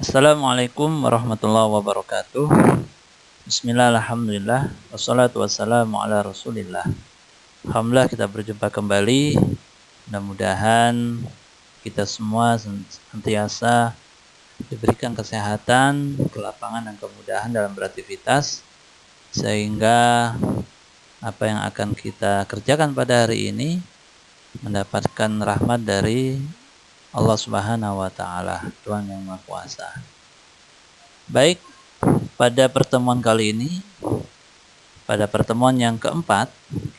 Assalamualaikum warahmatullahi wabarakatuh. Bismillah, alhamdulillah, wassalatu wassalamu ala rasulillah. Alhamdulillah kita berjumpa kembali. Mudah-mudahan kita semua senantiasa diberikan kesehatan, kelapangan, dan kemudahan dalam beraktivitas, sehingga apa yang akan kita kerjakan pada hari ini mendapatkan rahmat dari Allah Subhanahu wa Ta'ala, Tuhan yang Maha Kuasa. Baik, pada pertemuan kali ini, pada pertemuan yang keempat,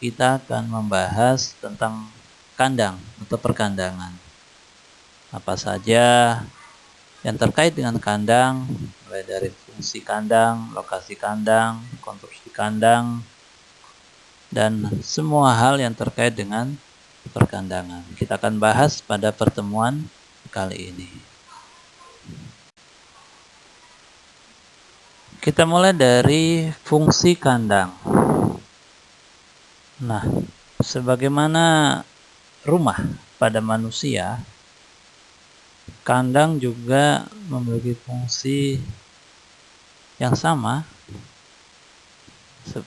kita akan membahas tentang kandang atau perkandangan. Apa saja yang terkait dengan kandang, mulai dari fungsi kandang, lokasi kandang, konstruksi kandang, dan semua hal yang terkait dengan perkandangan. Kita akan bahas pada pertemuan kali ini. Kita mulai dari fungsi kandang. Nah, sebagaimana rumah pada manusia, kandang juga memiliki fungsi yang sama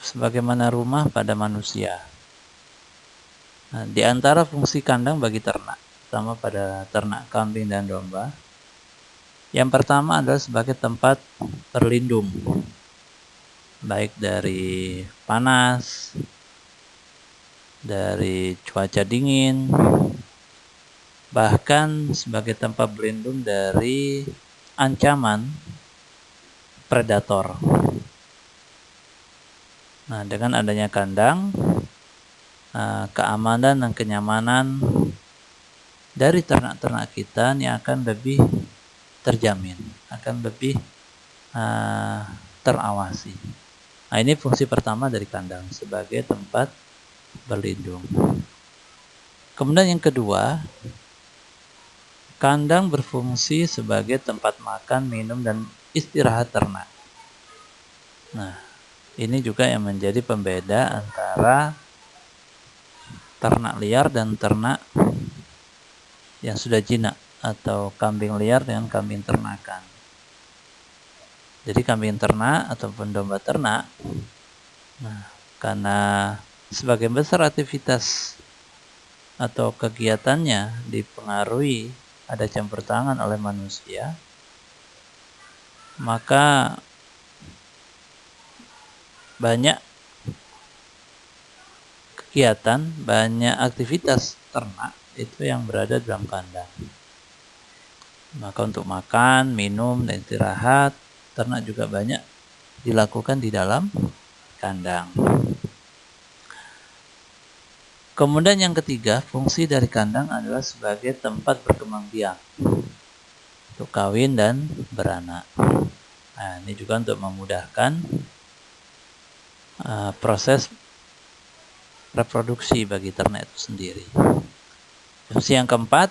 sebagaimana rumah pada manusia. Nah, di antara fungsi kandang bagi ternak, terutama pada ternak kambing dan domba, yang pertama adalah sebagai tempat berlindung, baik dari panas, dari cuaca dingin, bahkan sebagai tempat berlindung dari ancaman predator. Nah, dengan adanya kandang, keamanan dan kenyamanan dari ternak-ternak kita ini akan lebih terjamin, akan lebih terawasi. Nah, ini fungsi pertama dari kandang sebagai tempat berlindung. Kemudian yang kedua, kandang berfungsi sebagai tempat makan, minum, dan istirahat ternak. Nah, ini juga yang menjadi pembeda antara ternak liar dan ternak yang sudah jinak, atau kambing liar dengan kambing ternakan. Jadi kambing ternak ataupun domba ternak, nah, karena sebagian besar aktivitas atau kegiatannya dipengaruhi ada campur tangan oleh manusia, maka banyak kegiatan, banyak aktivitas ternak itu yang berada dalam kandang. Maka untuk makan, minum, dan istirahat, ternak juga banyak dilakukan di dalam kandang. Kemudian yang ketiga, fungsi dari kandang adalah sebagai tempat berkembang biak, untuk kawin dan beranak. Nah, ini juga untuk memudahkan proses reproduksi bagi ternak itu sendiri. Fungsi yang keempat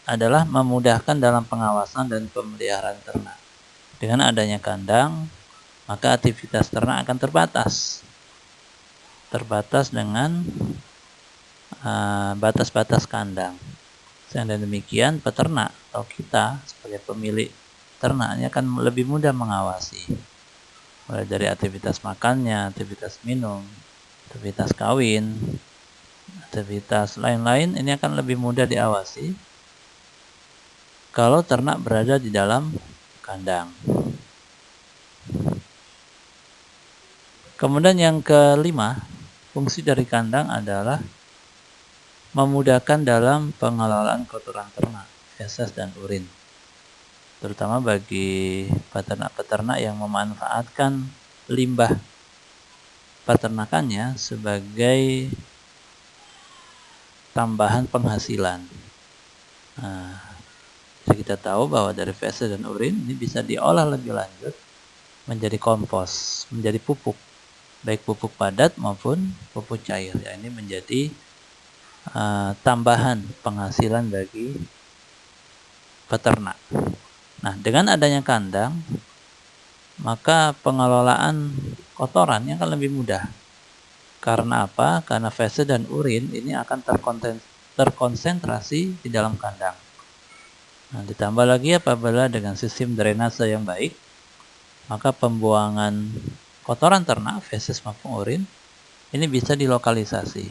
adalah memudahkan dalam pengawasan dan pemeliharaan ternak. Dengan adanya kandang, maka aktivitas ternak akan terbatas dengan batas-batas kandang. Sehingga demikian peternak atau kita sebagai pemilik ternaknya akan lebih mudah mengawasi, mulai dari aktivitas makannya, aktivitas minum, aktivitas kawin, aktivitas lain-lain. Ini akan lebih mudah diawasi kalau ternak berada di dalam kandang. Kemudian yang kelima, fungsi dari kandang adalah memudahkan dalam pengelolaan kotoran ternak, feses dan urin, terutama bagi peternak-peternak yang memanfaatkan limbah peternakannya sebagai tambahan penghasilan. Nah, jadi kita tahu bahwa dari feses dan urin ini bisa diolah lebih lanjut menjadi kompos, menjadi pupuk, baik pupuk padat maupun pupuk cair. Ya, ini menjadi tambahan penghasilan bagi peternak. Nah, dengan adanya kandang, maka pengelolaan kotorannya akan lebih mudah. Karena apa? Karena feses dan urin ini akan terkonsentrasi di dalam kandang. Nah, ditambah lagi apabila dengan sistem drainase yang baik, maka pembuangan kotoran ternak, feses maupun urin, ini bisa dilokalisasi.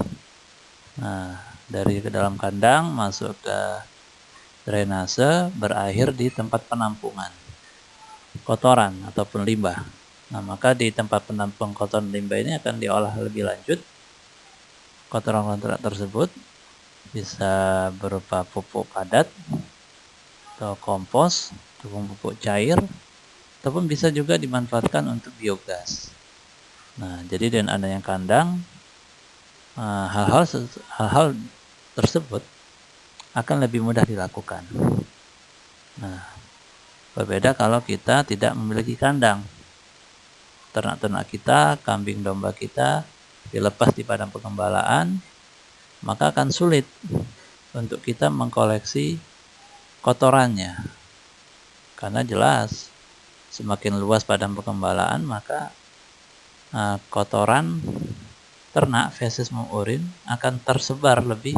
Nah, dari ke dalam kandang masuk ke drainase, berakhir di tempat penampungan kotoran ataupun limbah. Nah, maka di tempat penampung kotoran limbah ini akan diolah lebih lanjut. Kotoran-kotoran tersebut bisa berupa pupuk padat atau kompos, ataupun pupuk cair, ataupun bisa juga dimanfaatkan untuk biogas. Nah, jadi dengan adanya kandang, hal-hal tersebut akan lebih mudah dilakukan. Nah, berbeda kalau kita tidak memiliki kandang. Ternak-ternak kita, kambing domba kita dilepas di padang pengembalaan, maka akan sulit untuk kita mengkoleksi kotorannya. Karena jelas semakin luas padang pengembalaan, maka kotoran ternak, feses maupun urin akan tersebar lebih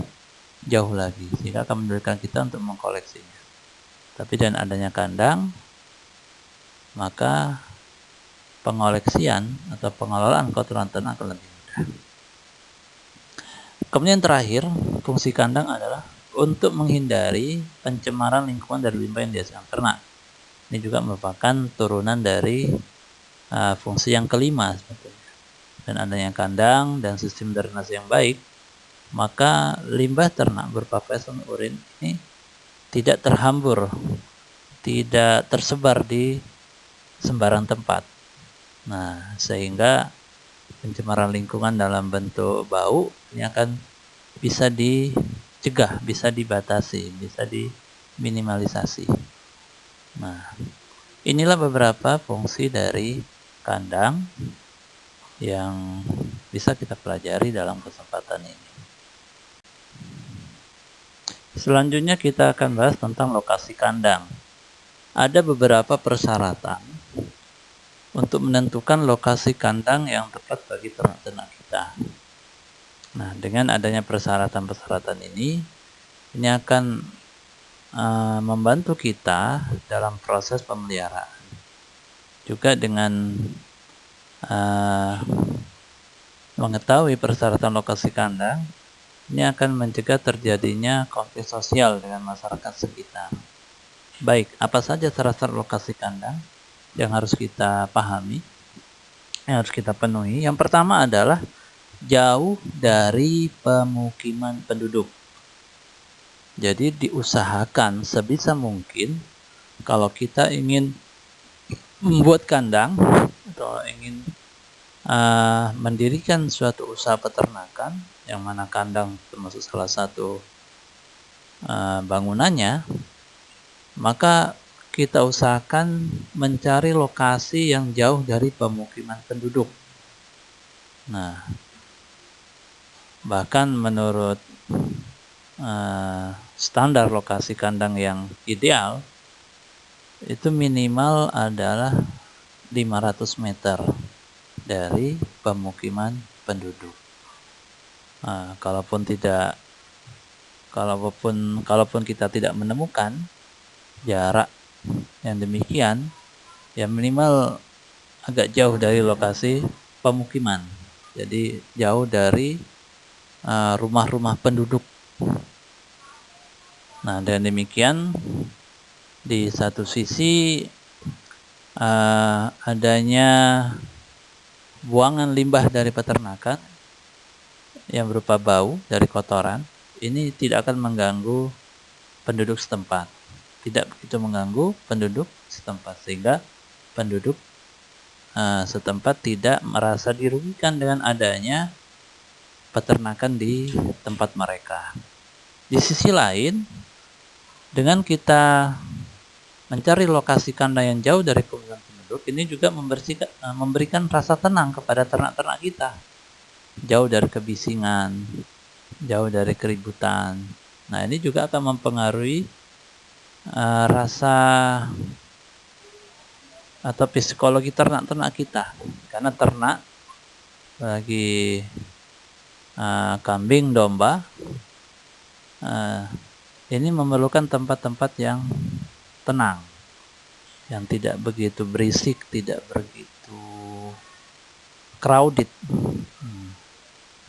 jauh lagi, sehingga akan menyulitkan kita untuk mengkoleksinya. Tapi dengan adanya kandang, maka pengoleksian atau pengelolaan kotoran ternak akan lebih mudah. Kemudian terakhir, fungsi kandang adalah untuk menghindari pencemaran lingkungan dari limbah yang dihasilkan ternak. Ini juga merupakan turunan dari fungsi yang kelima sebetulnya. Dan adanya kandang dan sistem drainase yang baik, maka limbah ternak berupa feses dan urin ini tidak terhambur, tidak tersebar di sembarang tempat. Nah, sehingga pencemaran lingkungan dalam bentuk bau ini akan bisa dicegah, bisa dibatasi, bisa diminimalisasi. Nah, inilah beberapa fungsi dari kandang yang bisa kita pelajari dalam kesempatan ini. Selanjutnya kita akan bahas tentang lokasi kandang. Ada beberapa persyaratan untuk menentukan lokasi kandang yang tepat bagi ternak-ternak kita. Nah, dengan adanya persyaratan-persyaratan ini akan membantu kita dalam proses pemeliharaan. Juga dengan mengetahui persyaratan lokasi kandang, ini akan mencegah terjadinya konflik sosial dengan masyarakat sekitar. Baik, apa saja syarat lokasi kandang yang harus kita pahami, yang harus kita penuhi? Yang pertama adalah jauh dari pemukiman penduduk. Jadi diusahakan sebisa mungkin kalau kita ingin membuat kandang atau ingin mendirikan suatu usaha peternakan, yang mana kandang termasuk salah satu bangunannya, maka kita usahakan mencari lokasi yang jauh dari pemukiman penduduk. Nah, bahkan menurut standar lokasi kandang yang ideal, itu minimal adalah 500 meter dari pemukiman penduduk. Nah, kalaupun kita tidak menemukan jarak yang demikian, ya minimal agak jauh dari lokasi pemukiman. Jadi jauh dari rumah-rumah penduduk. Nah, dengan demikian di satu sisi adanya buangan limbah dari peternakan yang berupa bau dari kotoran, ini tidak akan mengganggu penduduk setempat. Tidak begitu mengganggu penduduk setempat, sehingga penduduk setempat tidak merasa dirugikan dengan adanya peternakan di tempat mereka. Di sisi lain, dengan kita mencari lokasi kandang yang jauh dari pemukiman penduduk, ini juga memberikan rasa tenang kepada ternak-ternak kita. Jauh dari kebisingan, jauh dari keributan. Nah, ini juga akan mempengaruhi rasa atau psikologi ternak-ternak kita. Karena ternak, bagi kambing, domba, ini memerlukan tempat-tempat yang tenang, yang tidak begitu berisik, tidak begitu crowded.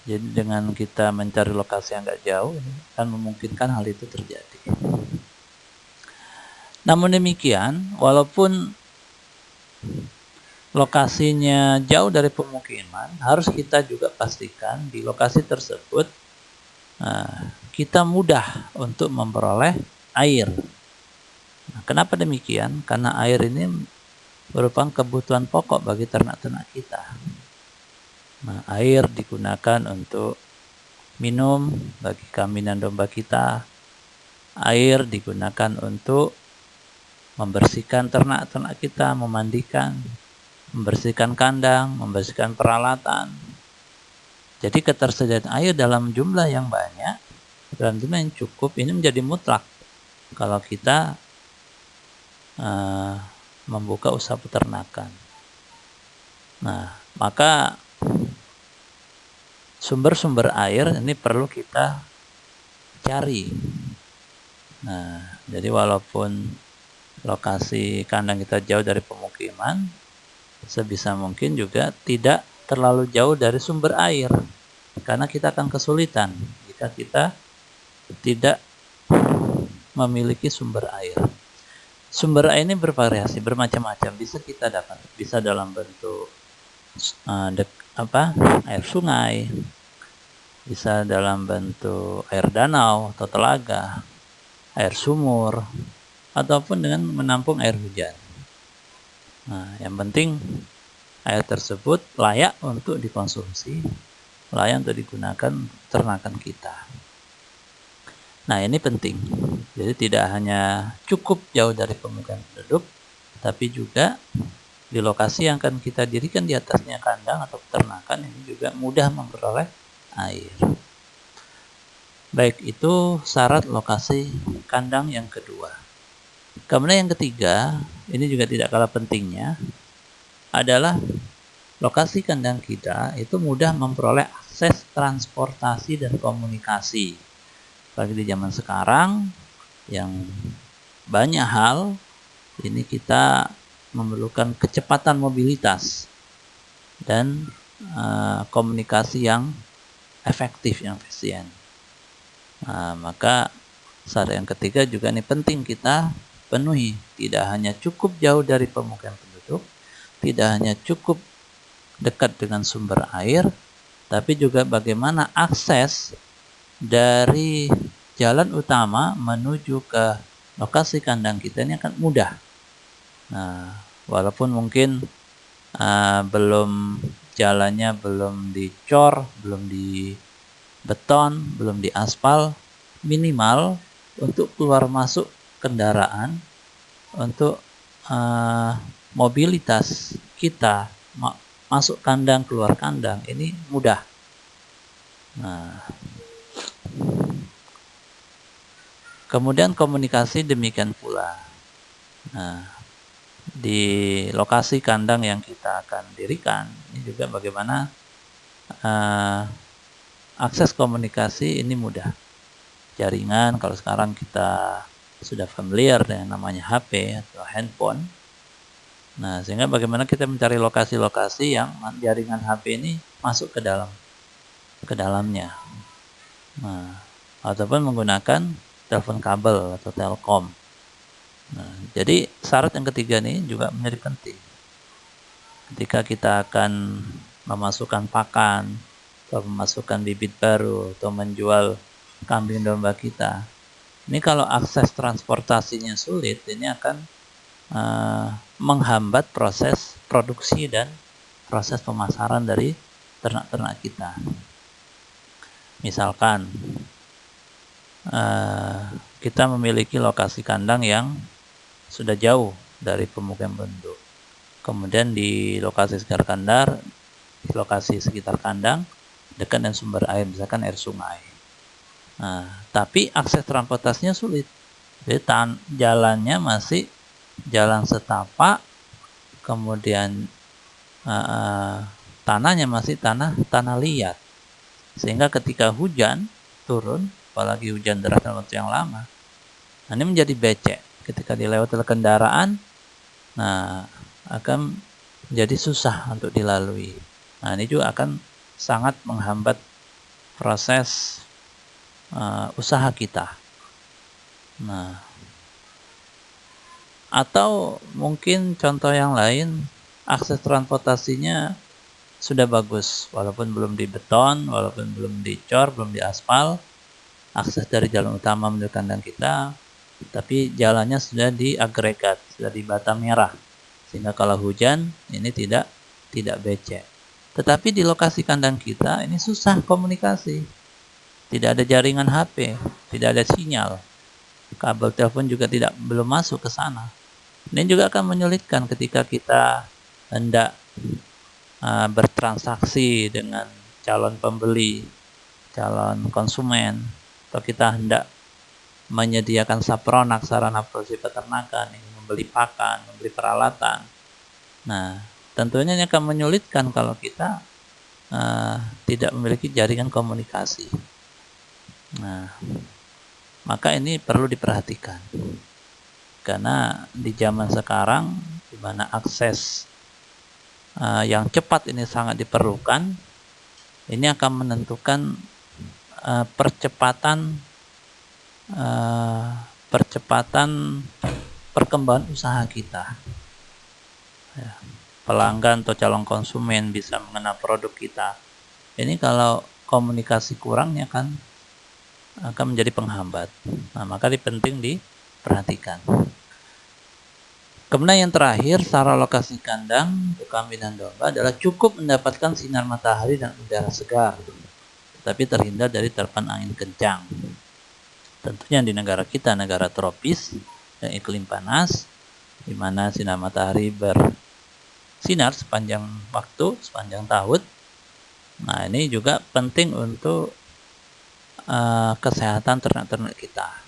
Jadi dengan kita mencari lokasi yang agak jauh, ini akan memungkinkan hal itu terjadi. Namun demikian, walaupun lokasinya jauh dari pemukiman, harus kita juga pastikan di lokasi tersebut kita mudah untuk memperoleh air. Nah, kenapa demikian? Karena air ini merupakan kebutuhan pokok bagi ternak-ternak kita. Nah, air digunakan untuk minum bagi kambing dan domba kita. Air digunakan untuk membersihkan ternak-ternak kita, memandikan, membersihkan kandang, membersihkan peralatan. Jadi ketersediaan air dalam jumlah yang banyak, dalam jumlah yang cukup, ini menjadi mutlak kalau kita membuka usaha peternakan. Nah, maka sumber-sumber air ini perlu kita cari. Nah, jadi walaupun lokasi kandang kita jauh dari pemukiman, sebisa mungkin juga tidak terlalu jauh dari sumber air, karena kita akan kesulitan jika kita tidak memiliki sumber air. Sumber air ini bervariasi, bermacam-macam. Bisa kita dapat, bisa dalam bentuk air sungai, bisa dalam bentuk air danau atau telaga, air sumur, ataupun dengan menampung air hujan. Nah, yang penting air tersebut layak untuk dikonsumsi, layak untuk digunakan ternakan kita. Nah, ini penting. Jadi tidak hanya cukup jauh dari pemukiman penduduk, tapi juga di lokasi yang akan kita dirikan di atasnya kandang atau peternakan ini juga mudah memperoleh air. Baik, itu syarat lokasi kandang yang kedua. Kemudian yang ketiga, ini juga tidak kalah pentingnya, adalah lokasi kandang kita itu mudah memperoleh akses transportasi dan komunikasi. Bagi di zaman sekarang yang banyak hal ini kita memerlukan kecepatan mobilitas dan komunikasi yang efektif, yang efisien. Maka syarat yang ketiga juga ini penting kita penuhi. Tidak hanya cukup jauh dari pemukiman penduduk, tidak hanya cukup dekat dengan sumber air, tapi juga bagaimana akses dari jalan utama menuju ke lokasi kandang kita ini akan mudah. Nah, walaupun mungkin jalannya belum dicor, belum dibeton, belum diaspal, minimal untuk keluar masuk kendaraan, untuk mobilitas kita masuk kandang, keluar kandang ini mudah. Nah, kemudian komunikasi demikian pula. Nah, di lokasi kandang yang kita akan dirikan, ini juga bagaimana akses komunikasi ini mudah. Jaringan, kalau sekarang kita sudah familiar dengan namanya HP atau handphone. Nah, sehingga bagaimana kita mencari lokasi-lokasi yang jaringan HP ini masuk ke dalamnya. Nah, ataupun menggunakan telepon kabel atau telkom. Nah, jadi syarat yang ketiga ini juga menjadi penting. Ketika kita akan memasukkan pakan atau memasukkan bibit baru atau menjual kambing domba kita, ini kalau akses transportasinya sulit, ini akan menghambat proses produksi dan proses pemasaran dari ternak-ternak kita. Misalkan kita memiliki lokasi kandang yang sudah jauh dari pemukiman penduduk. Kemudian di lokasi sekitar kandang dekat dengan sumber air, misalkan air sungai. Nah, tapi akses transportasinya sulit. Jadi jalannya masih jalan setapak, kemudian tanahnya masih tanah liat. Sehingga ketika hujan turun, apalagi hujan deras dalam waktu yang lama, Nah, ini menjadi becek ketika dilewati oleh kendaraan. Nah, akan menjadi susah untuk dilalui. Nah, ini juga akan sangat menghambat proses usaha kita. Nah, atau mungkin contoh yang lain, akses transportasinya sudah bagus, walaupun belum dibeton, walaupun belum dicor, belum diaspal, akses dari jalan utama menuju kandang kita, tapi jalannya sudah diagregat, sudah dibata merah, sehingga kalau hujan ini tidak becek. Tetapi di lokasi kandang kita ini susah komunikasi, tidak ada jaringan HP, tidak ada sinyal, kabel telepon juga belum masuk ke sana. Ini juga akan menyulitkan ketika kita hendak bertransaksi dengan calon pembeli, calon konsumen, atau kita hendak menyediakan sapronak, sarana produksi peternakan, membeli pakan, membeli peralatan. Nah, tentunya ini akan menyulitkan kalau kita tidak memiliki jaringan komunikasi. Nah, maka ini perlu diperhatikan. Karena di zaman sekarang, di mana akses yang cepat ini sangat diperlukan, ini akan menentukan percepatan perkembangan usaha kita. Ya, pelanggan atau calon konsumen bisa mengenal produk kita. Ini kalau komunikasi kurang, ini akan menjadi penghambat. Nah, maka ini penting diperhatikan. Kemudian yang terakhir, cara lokasi kandang untuk kambing dan domba adalah cukup mendapatkan sinar matahari dan udara segar, tetapi terhindar dari terpan angin kencang. Tentunya di negara kita, negara tropis dan iklim panas, di mana sinar matahari bersinar sepanjang waktu, sepanjang tahun. Nah, ini juga penting untuk kesehatan ternak-ternak kita.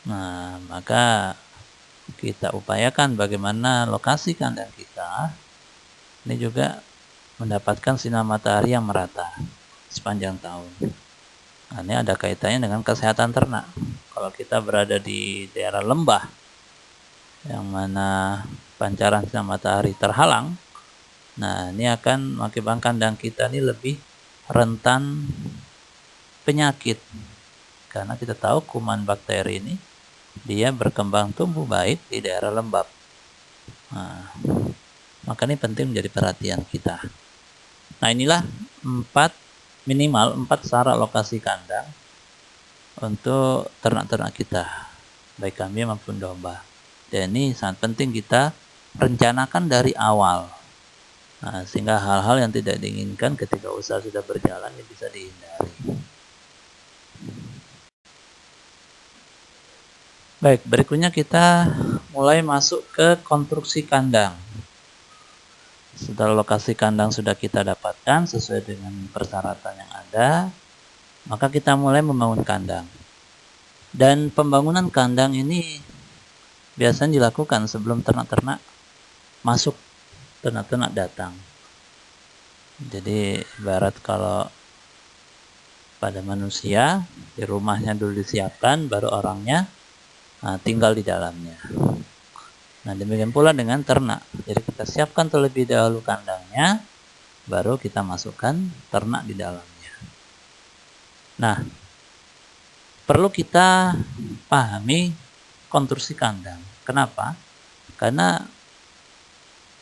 Nah, maka kita upayakan bagaimana lokasi kandang kita ini juga mendapatkan sinar matahari yang merata sepanjang tahun. Nah, ini ada kaitannya dengan kesehatan ternak. Kalau kita berada di daerah lembah yang mana pancaran sinar matahari terhalang, nah ini akan mengakibatkan kandang kita ini lebih rentan penyakit. Karena kita tahu kuman bakteri ini dia berkembang tumbuh baik di daerah lembab. Nah, maka ini penting menjadi perhatian kita. Nah, inilah minimal 4 syarat lokasi kandang untuk ternak-ternak kita, baik kambing maupun domba. Dan ini sangat penting kita rencanakan dari awal. Nah, sehingga hal-hal yang tidak diinginkan ketika usaha sudah berjalan ini bisa dihindari. Baik, berikutnya kita mulai masuk ke konstruksi kandang. Setelah lokasi kandang sudah kita dapatkan sesuai dengan persyaratan yang ada, maka kita mulai membangun kandang. Dan pembangunan kandang ini biasanya dilakukan sebelum ternak-ternak masuk, ternak-ternak datang. Jadi ibarat kalau pada manusia, di rumahnya dulu disiapkan, baru orangnya tinggal di dalamnya. Nah, demikian pula dengan ternak. Jadi kita siapkan terlebih dahulu kandangnya, baru kita masukkan ternak di dalamnya. Nah, perlu kita pahami konstruksi kandang. Kenapa? Karena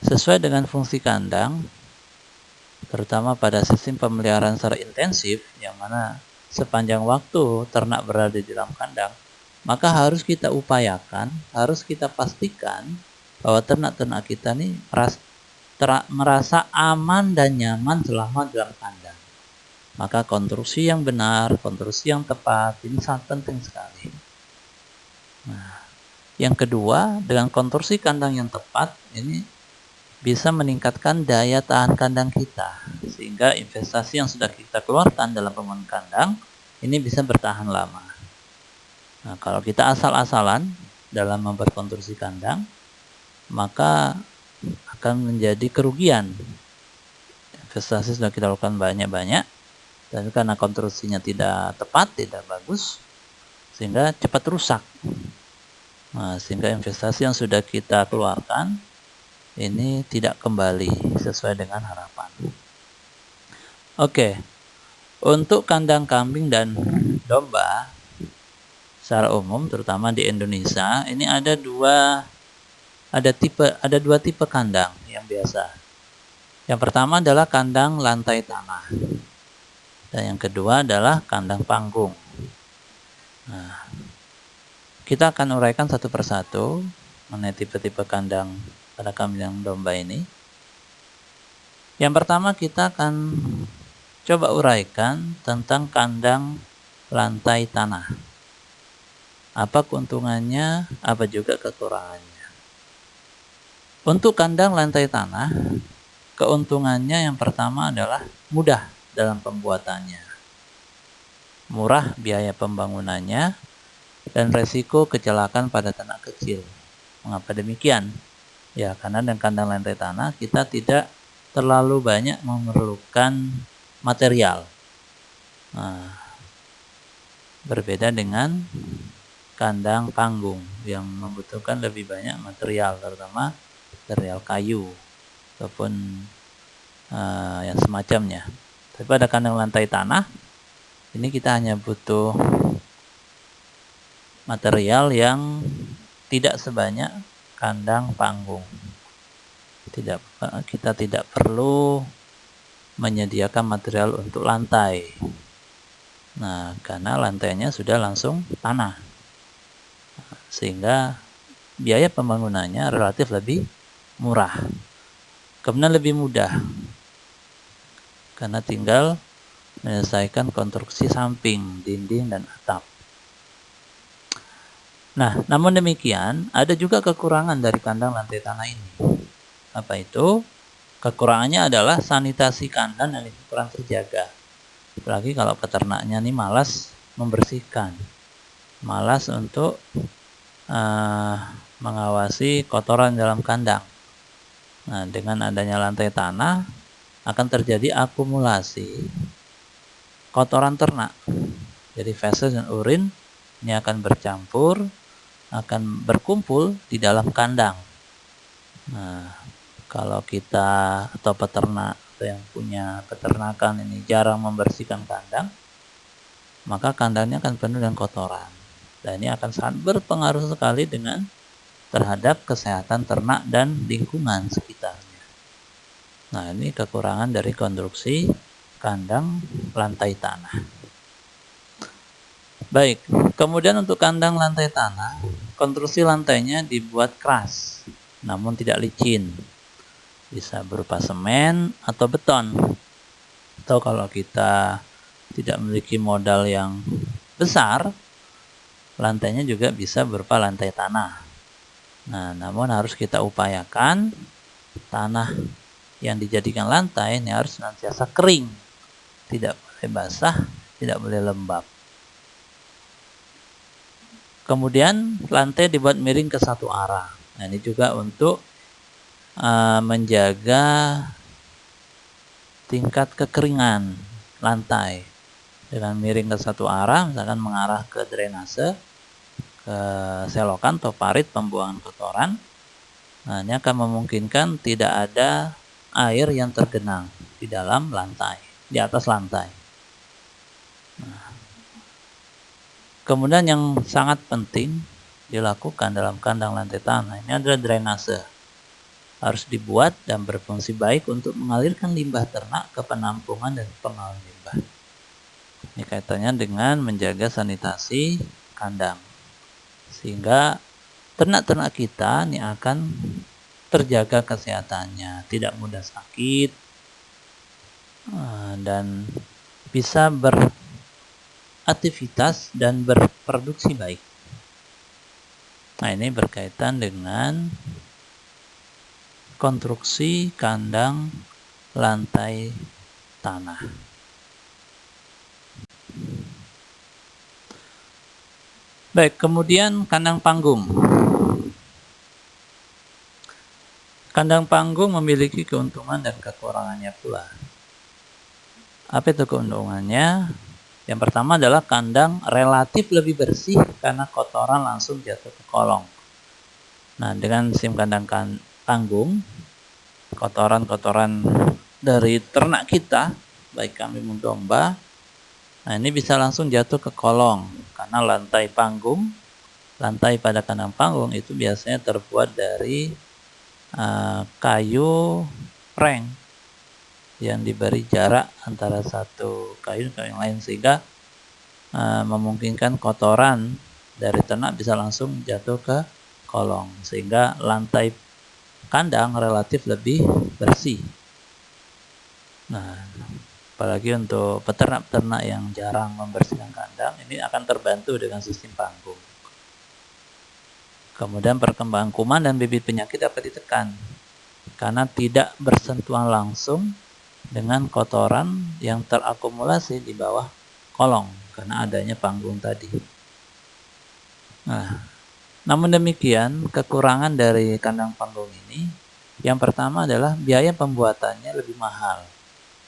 sesuai dengan fungsi kandang, terutama pada sistem pemeliharaan secara intensif, yang mana sepanjang waktu ternak berada di dalam kandang, maka harus kita upayakan, harus kita pastikan bahwa ternak-ternak kita ini merasa aman dan nyaman selama dalam kandang. Maka konstruksi yang benar, konstruksi yang tepat, ini sangat penting sekali. Nah, yang kedua, dengan konstruksi kandang yang tepat, ini bisa meningkatkan daya tahan kandang kita. Sehingga investasi yang sudah kita keluarkan dalam pembangunan kandang, ini bisa bertahan lama. Nah, kalau kita asal-asalan dalam membuat konstruksi kandang, maka akan menjadi kerugian. Investasi sudah kita lakukan banyak-banyak, tapi karena konstruksinya tidak tepat, tidak bagus, sehingga cepat rusak. Nah, sehingga investasi yang sudah kita keluarkan ini tidak kembali sesuai dengan harapan. Oke, untuk kandang kambing dan domba secara umum, terutama di Indonesia, ini ada dua tipe kandang yang biasa. Yang pertama adalah kandang lantai tanah, dan yang kedua adalah kandang panggung. Nah, kita akan uraikan satu persatu mengenai tipe-tipe kandang kambing dan domba ini. Yang pertama kita akan coba uraikan tentang kandang lantai tanah. Apa keuntungannya, apa juga kekurangannya. Untuk kandang lantai tanah, keuntungannya yang pertama adalah mudah dalam pembuatannya. Murah biaya pembangunannya, dan resiko kecelakaan pada ternak kecil. Mengapa demikian? Ya, karena dengan kandang lantai tanah kita tidak terlalu banyak memerlukan material. Nah, berbeda dengan kandang panggung yang membutuhkan lebih banyak material, terutama material kayu ataupun yang semacamnya. Tapi pada kandang lantai tanah ini kita hanya butuh material yang tidak sebanyak kandang panggung. Kita tidak perlu menyediakan material untuk lantai. Nah, karena lantainya sudah langsung tanah, sehingga biaya pembangunannya relatif lebih murah. Kemudian lebih mudah, karena tinggal menyelesaikan konstruksi samping, dinding, dan atap. Nah, namun demikian, ada juga kekurangan dari kandang lantai tanah ini. Apa itu? Kekurangannya adalah sanitasi kandang dan itu kurang terjaga. Apalagi kalau peternaknya ini malas membersihkan, malas untuk mengawasi kotoran dalam kandang. Nah, dengan adanya lantai tanah akan terjadi akumulasi kotoran ternak. Jadi feses dan urin ini akan bercampur, akan berkumpul di dalam kandang. Nah, kalau kita atau peternak atau yang punya peternakan ini jarang membersihkan kandang, maka kandangnya akan penuh dengan kotoran. Dan ini akan sangat berpengaruh sekali terhadap kesehatan ternak dan lingkungan sekitarnya. Nah, ini kekurangan dari konstruksi kandang lantai tanah. Baik, kemudian untuk kandang lantai tanah, konstruksi lantainya dibuat keras, namun tidak licin. Bisa berupa semen atau beton. Atau kalau kita tidak memiliki modal yang besar, lantainya juga bisa berupa lantai tanah. Nah, namun harus kita upayakan tanah yang dijadikan lantai ini harus senantiasa kering. Tidak boleh basah, tidak boleh lembab. Kemudian lantai dibuat miring ke satu arah. Nah, ini juga untuk menjaga tingkat kekeringan lantai. Dengan miring ke satu arah, misalkan mengarah ke drainase, ke selokan atau parit pembuangan kotoran. Nah, ini akan memungkinkan tidak ada air yang tergenang di dalam lantai, di atas lantai. Nah, kemudian yang sangat penting dilakukan dalam kandang lantai tanah ini adalah drainase. Harus dibuat dan berfungsi baik untuk mengalirkan limbah ternak ke penampungan dan pengolahan limbah. Ini kaitannya dengan menjaga sanitasi kandang. Sehingga ternak-ternak kita ini akan terjaga kesehatannya, tidak mudah sakit, dan bisa beraktivitas dan berproduksi baik. Nah, ini berkaitan dengan konstruksi kandang lantai tanah. Baik, kemudian kandang panggung. Kandang panggung memiliki keuntungan dan kekurangannya pula. Apa itu keuntungannya? Yang pertama adalah kandang relatif lebih bersih karena kotoran langsung jatuh ke kolong. Nah, dengan sistem kandang tanggung, kotoran-kotoran dari ternak kita, baik kambing maupun domba, nah ini bisa langsung jatuh ke kolong karena lantai pada kandang panggung itu biasanya terbuat dari kayu prank yang diberi jarak antara satu kayu ke yang lain sehingga memungkinkan kotoran dari ternak bisa langsung jatuh ke kolong sehingga lantai kandang relatif lebih bersih. Nah, apalagi untuk peternak-peternak yang jarang membersihkan kandang, ini akan terbantu dengan sistem panggung. Kemudian perkembangan kuman dan bibit penyakit dapat ditekan karena tidak bersentuhan langsung dengan kotoran yang terakumulasi di bawah kolong karena adanya panggung tadi. Nah, namun demikian kekurangan dari kandang panggung ini yang pertama adalah biaya pembuatannya lebih mahal,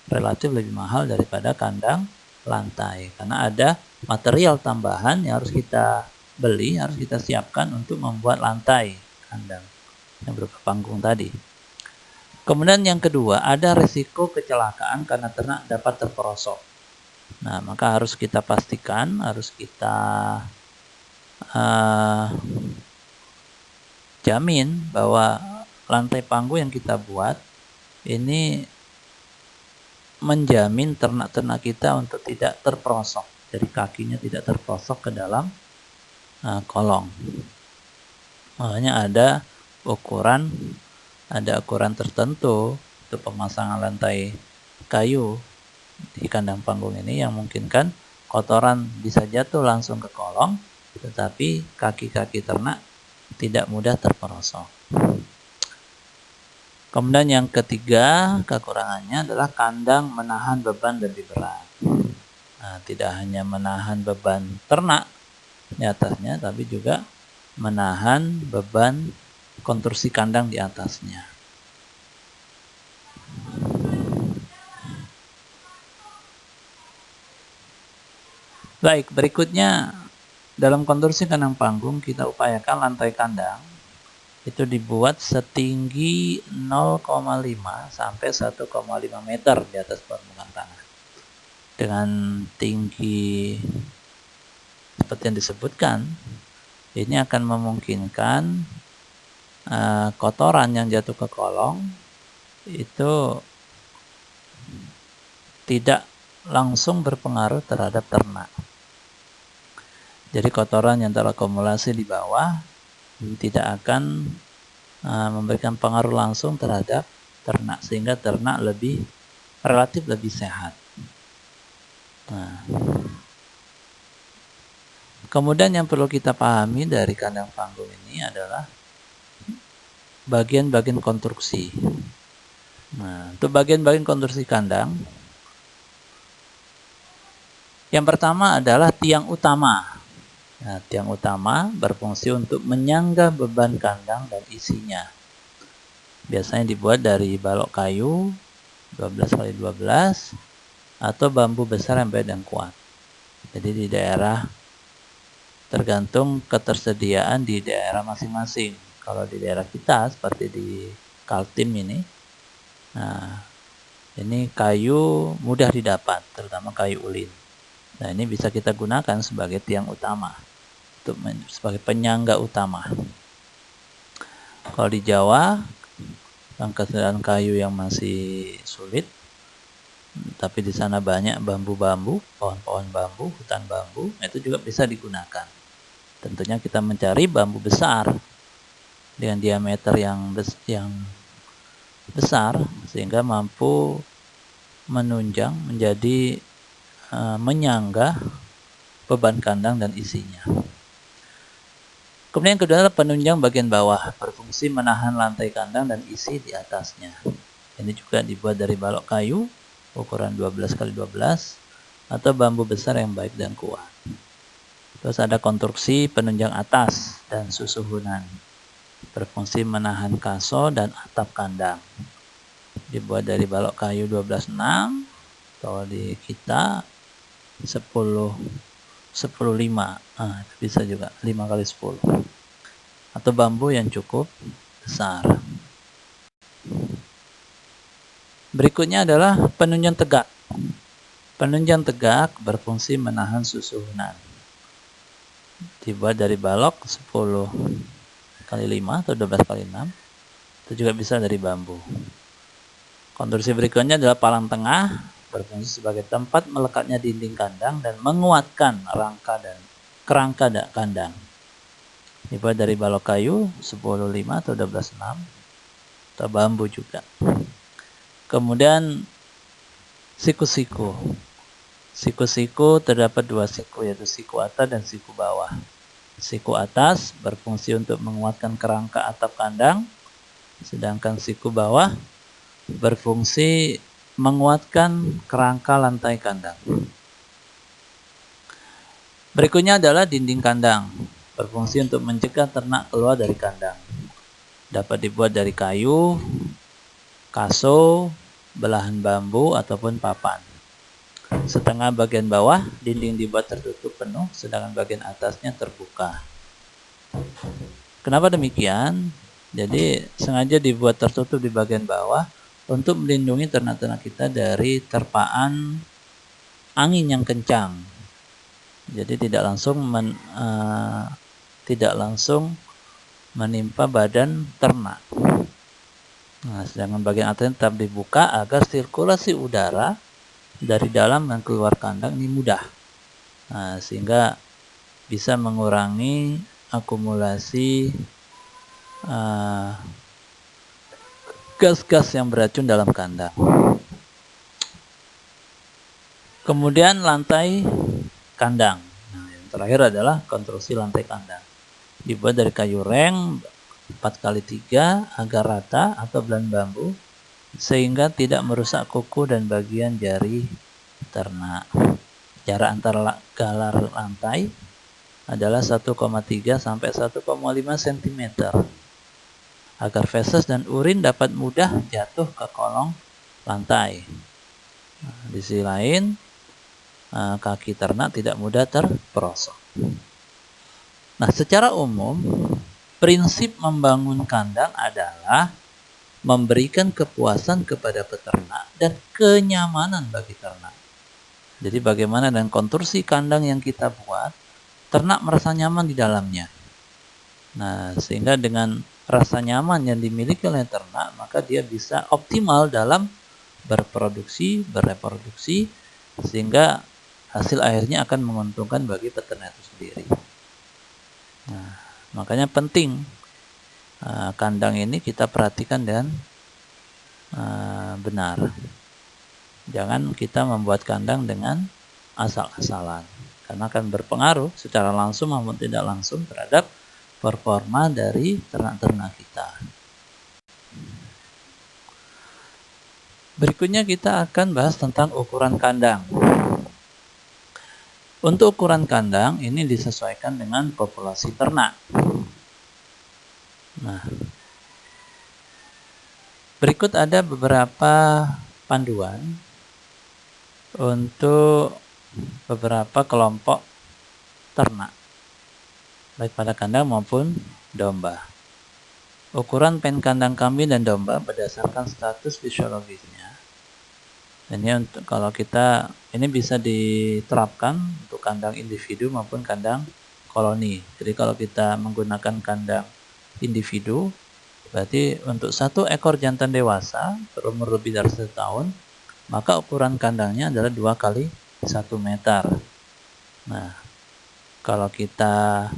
relatif lebih mahal daripada kandang lantai karena ada material tambahan yang harus kita beli, harus kita siapkan untuk membuat lantai kandang yang berupa panggung tadi. Kemudian yang kedua, ada risiko kecelakaan karena ternak dapat terperosok. Nah, maka harus kita pastikan, harus kita jamin bahwa lantai panggung yang kita buat ini menjamin ternak-ternak kita untuk tidak terperosok, jadi kakinya tidak terperosok ke dalam kolong. Makanya ada ukuran tertentu untuk pemasangan lantai kayu di kandang panggung ini yang memungkinkan kotoran bisa jatuh langsung ke kolong, tetapi kaki-kaki ternak tidak mudah terperosok. Kemudian yang ketiga, kekurangannya adalah kandang menahan beban lebih berat. Nah, tidak hanya menahan beban ternak di atasnya, tapi juga menahan beban konstruksi kandang di atasnya. Baik, berikutnya dalam konstruksi kandang panggung kita upayakan lantai kandang itu dibuat setinggi 0,5 sampai 1,5 meter di atas permukaan tanah. Dengan tinggi seperti yang disebutkan, ini akan memungkinkan kotoran yang jatuh ke kolong itu tidak langsung berpengaruh terhadap ternak. Jadi kotoran yang terakumulasi di bawah tidak akan memberikan pengaruh langsung terhadap ternak sehingga ternak relatif lebih sehat. Nah, kemudian yang perlu kita pahami dari kandang panggung ini adalah bagian-bagian konstruksi. Nah, untuk bagian-bagian konstruksi kandang, yang pertama adalah tiang utama. Nah, tiang utama berfungsi untuk menyangga beban kandang dan isinya. Biasanya dibuat dari balok kayu 12x12 atau bambu besar yang baik dan kuat. Jadi di daerah tergantung ketersediaan di daerah masing-masing. Kalau di daerah kita seperti di Kaltim ini, nah ini kayu mudah didapat, terutama kayu ulin. Nah, ini bisa kita gunakan sebagai tiang utama, sebagai penyangga utama. Kalau di Jawa, ketersediaan kayu yang masih sulit, tapi di sana banyak bambu-bambu, pohon-pohon bambu, hutan bambu, itu juga bisa digunakan. Tentunya kita mencari bambu besar dengan diameter yang besar sehingga mampu menunjang menjadi menyangga beban kandang dan isinya. Kemudian yang kedua adalah penunjang bagian bawah, berfungsi menahan lantai kandang dan isi di atasnya. Ini juga dibuat dari balok kayu ukuran 12x12 atau bambu besar yang baik dan kuat. Terus ada konstruksi penunjang atas dan susuhunan, berfungsi menahan kaso dan atap kandang. Dibuat dari balok kayu 12/6. Kalau di kita 10 10 5. Itu bisa juga 5 kali 10. Atau bambu yang cukup besar. Berikutnya adalah penunjang tegak. Penunjang tegak berfungsi menahan susunan. Dibuat dari balok 10 kali 5 atau 12 kali 6. Itu juga bisa dari bambu. Konstruksi berikutnya adalah palang tengah, berfungsi sebagai tempat melekatnya dinding kandang dan menguatkan kerangka kandang. Dibuat dari balok kayu 10 5 atau 12 6 atau bambu juga. Kemudian siku-siku. Siku-siku terdapat dua siku, yaitu siku atas dan siku bawah. Siku atas berfungsi untuk menguatkan kerangka atap kandang, sedangkan siku bawah berfungsi menguatkan kerangka lantai kandang. Berikutnya adalah dinding kandang, berfungsi untuk mencegah ternak keluar dari kandang. Dapat dibuat dari kayu, kaso, belahan bambu, ataupun papan. Setengah bagian bawah dinding dibuat tertutup penuh, sedangkan bagian atasnya terbuka. Kenapa demikian? Jadi sengaja dibuat tertutup di bagian bawah untuk melindungi ternak-ternak kita dari terpaan angin yang kencang. Jadi tidak langsung menimpa badan ternak. Nah, sedangkan bagian atasnya tetap dibuka agar sirkulasi udara dari dalam dan keluar kandang ini mudah. Nah, sehingga bisa mengurangi akumulasi gas-gas yang beracun dalam kandang. Kemudian lantai kandang. Nah, yang terakhir adalah konstruksi lantai kandang. Dibuat dari kayu reng 4x3 agar rata atau belahan bambu sehingga tidak merusak kuku dan bagian jari ternak. Jarak antara galar lantai adalah 1,3 sampai 1,5 cm agar feses dan urin dapat mudah jatuh ke kolong lantai. Nah, di sisi lain, kaki ternak tidak mudah terperosok. Nah, secara umum, prinsip membangun kandang adalah memberikan kepuasan kepada peternak dan kenyamanan bagi ternak. Jadi bagaimana dengan konstruksi kandang yang kita buat, ternak merasa nyaman di dalamnya. Nah, sehingga dengan rasa nyaman yang dimiliki oleh ternak, maka dia bisa optimal dalam berproduksi, bereproduksi, sehingga hasil akhirnya akan menguntungkan bagi peternak itu sendiri. Nah, makanya penting kandang ini kita perhatikan dengan benar. Jangan kita membuat kandang dengan asal-asalan, karena akan berpengaruh secara langsung maupun tidak langsung terhadap performa dari ternak-ternak kita. Berikutnya kita akan bahas tentang ukuran kandang. Untuk ukuran kandang ini disesuaikan dengan populasi ternak. Nah, berikut ada beberapa panduan untuk beberapa kelompok ternak, baik pada kandang maupun domba. Ukuran pen kandang kambing dan domba berdasarkan status fisiologisnya. Ini untuk kalau kita ini bisa diterapkan untuk kandang individu maupun kandang koloni. Jadi kalau kita menggunakan kandang individu, berarti untuk satu ekor jantan dewasa berumur lebih dari 1 tahun, maka ukuran kandangnya adalah 2 kali 1 meter. Nah, kalau kita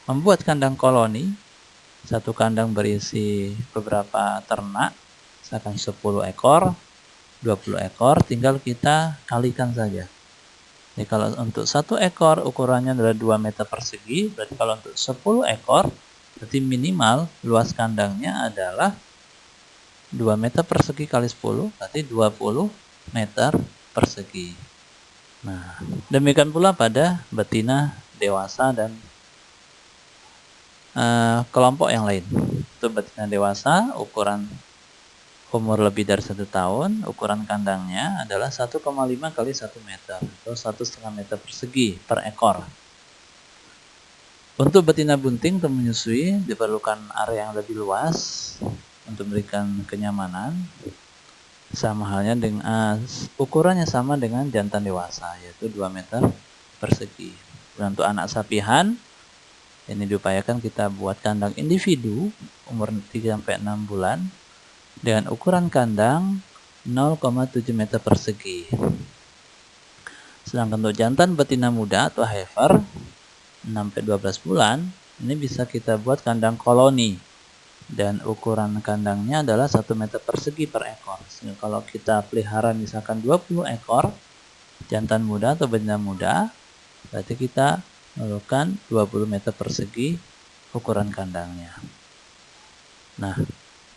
membuat kandang koloni, satu kandang berisi beberapa ternak, misalkan 10 ekor, 20 ekor, tinggal kita kalikan saja. Jadi kalau untuk 1 ekor ukurannya adalah 2 meter persegi, berarti kalau untuk 10 ekor, berarti minimal luas kandangnya adalah 2 meter persegi kali 10, berarti 20 meter persegi. Nah, demikian pula pada betina dewasa dan kelompok yang lain. Untuk betina dewasa, ukuran umur lebih dari 1 tahun, ukuran kandangnya adalah 1,5 kali 1 meter atau 1,5 meter persegi per ekor. Untuk betina bunting untuk menyusui diperlukan area yang lebih luas untuk memberikan kenyamanan. Sama halnya dengan ukurannya sama dengan jantan dewasa, yaitu 2 meter persegi. Dan untuk anak sapihan, ini diupayakan kita buat kandang individu umur 3-6 bulan dengan ukuran kandang 0,7 meter persegi. Sedangkan untuk jantan betina muda atau heifer 6-12 bulan, ini bisa kita buat kandang koloni dan ukuran kandangnya adalah 1 meter persegi per ekor. Sehingga kalau kita pelihara misalkan 20 ekor jantan muda atau betina muda, berarti kita memerlukan 20 meter persegi ukuran kandangnya. Nah,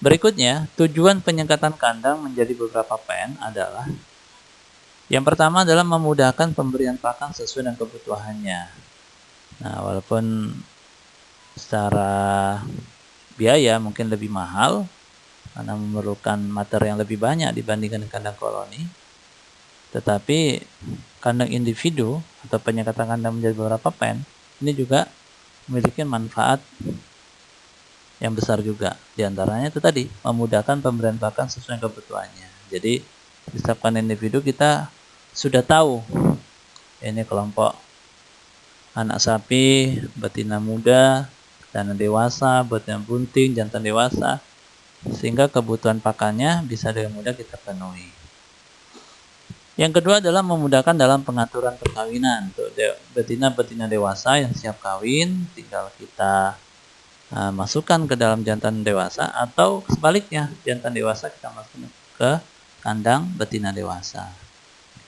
berikutnya, tujuan penyekatan kandang menjadi beberapa pen adalah yang pertama adalah memudahkan pemberian pakan sesuai dengan kebutuhannya. Nah, walaupun secara biaya mungkin lebih mahal karena memerlukan materi yang lebih banyak dibandingkan kandang koloni, tetapi kandang individu atau penyekatan kandang menjadi beberapa pen ini juga memiliki manfaat yang besar juga. Di antaranya itu tadi, memudahkan pemberian pakan sesuai kebutuhannya. Jadi, di setiap kandang individu kita sudah tahu ini kelompok anak sapi, betina muda, betina dewasa, betina bunting, jantan dewasa, sehingga kebutuhan pakannya bisa dengan mudah kita penuhi. Yang kedua adalah memudahkan dalam pengaturan perkawinan. Untuk betina-betina dewasa yang siap kawin, tinggal kita masukkan ke dalam jantan dewasa, atau sebaliknya jantan dewasa kita masukkan ke kandang betina dewasa.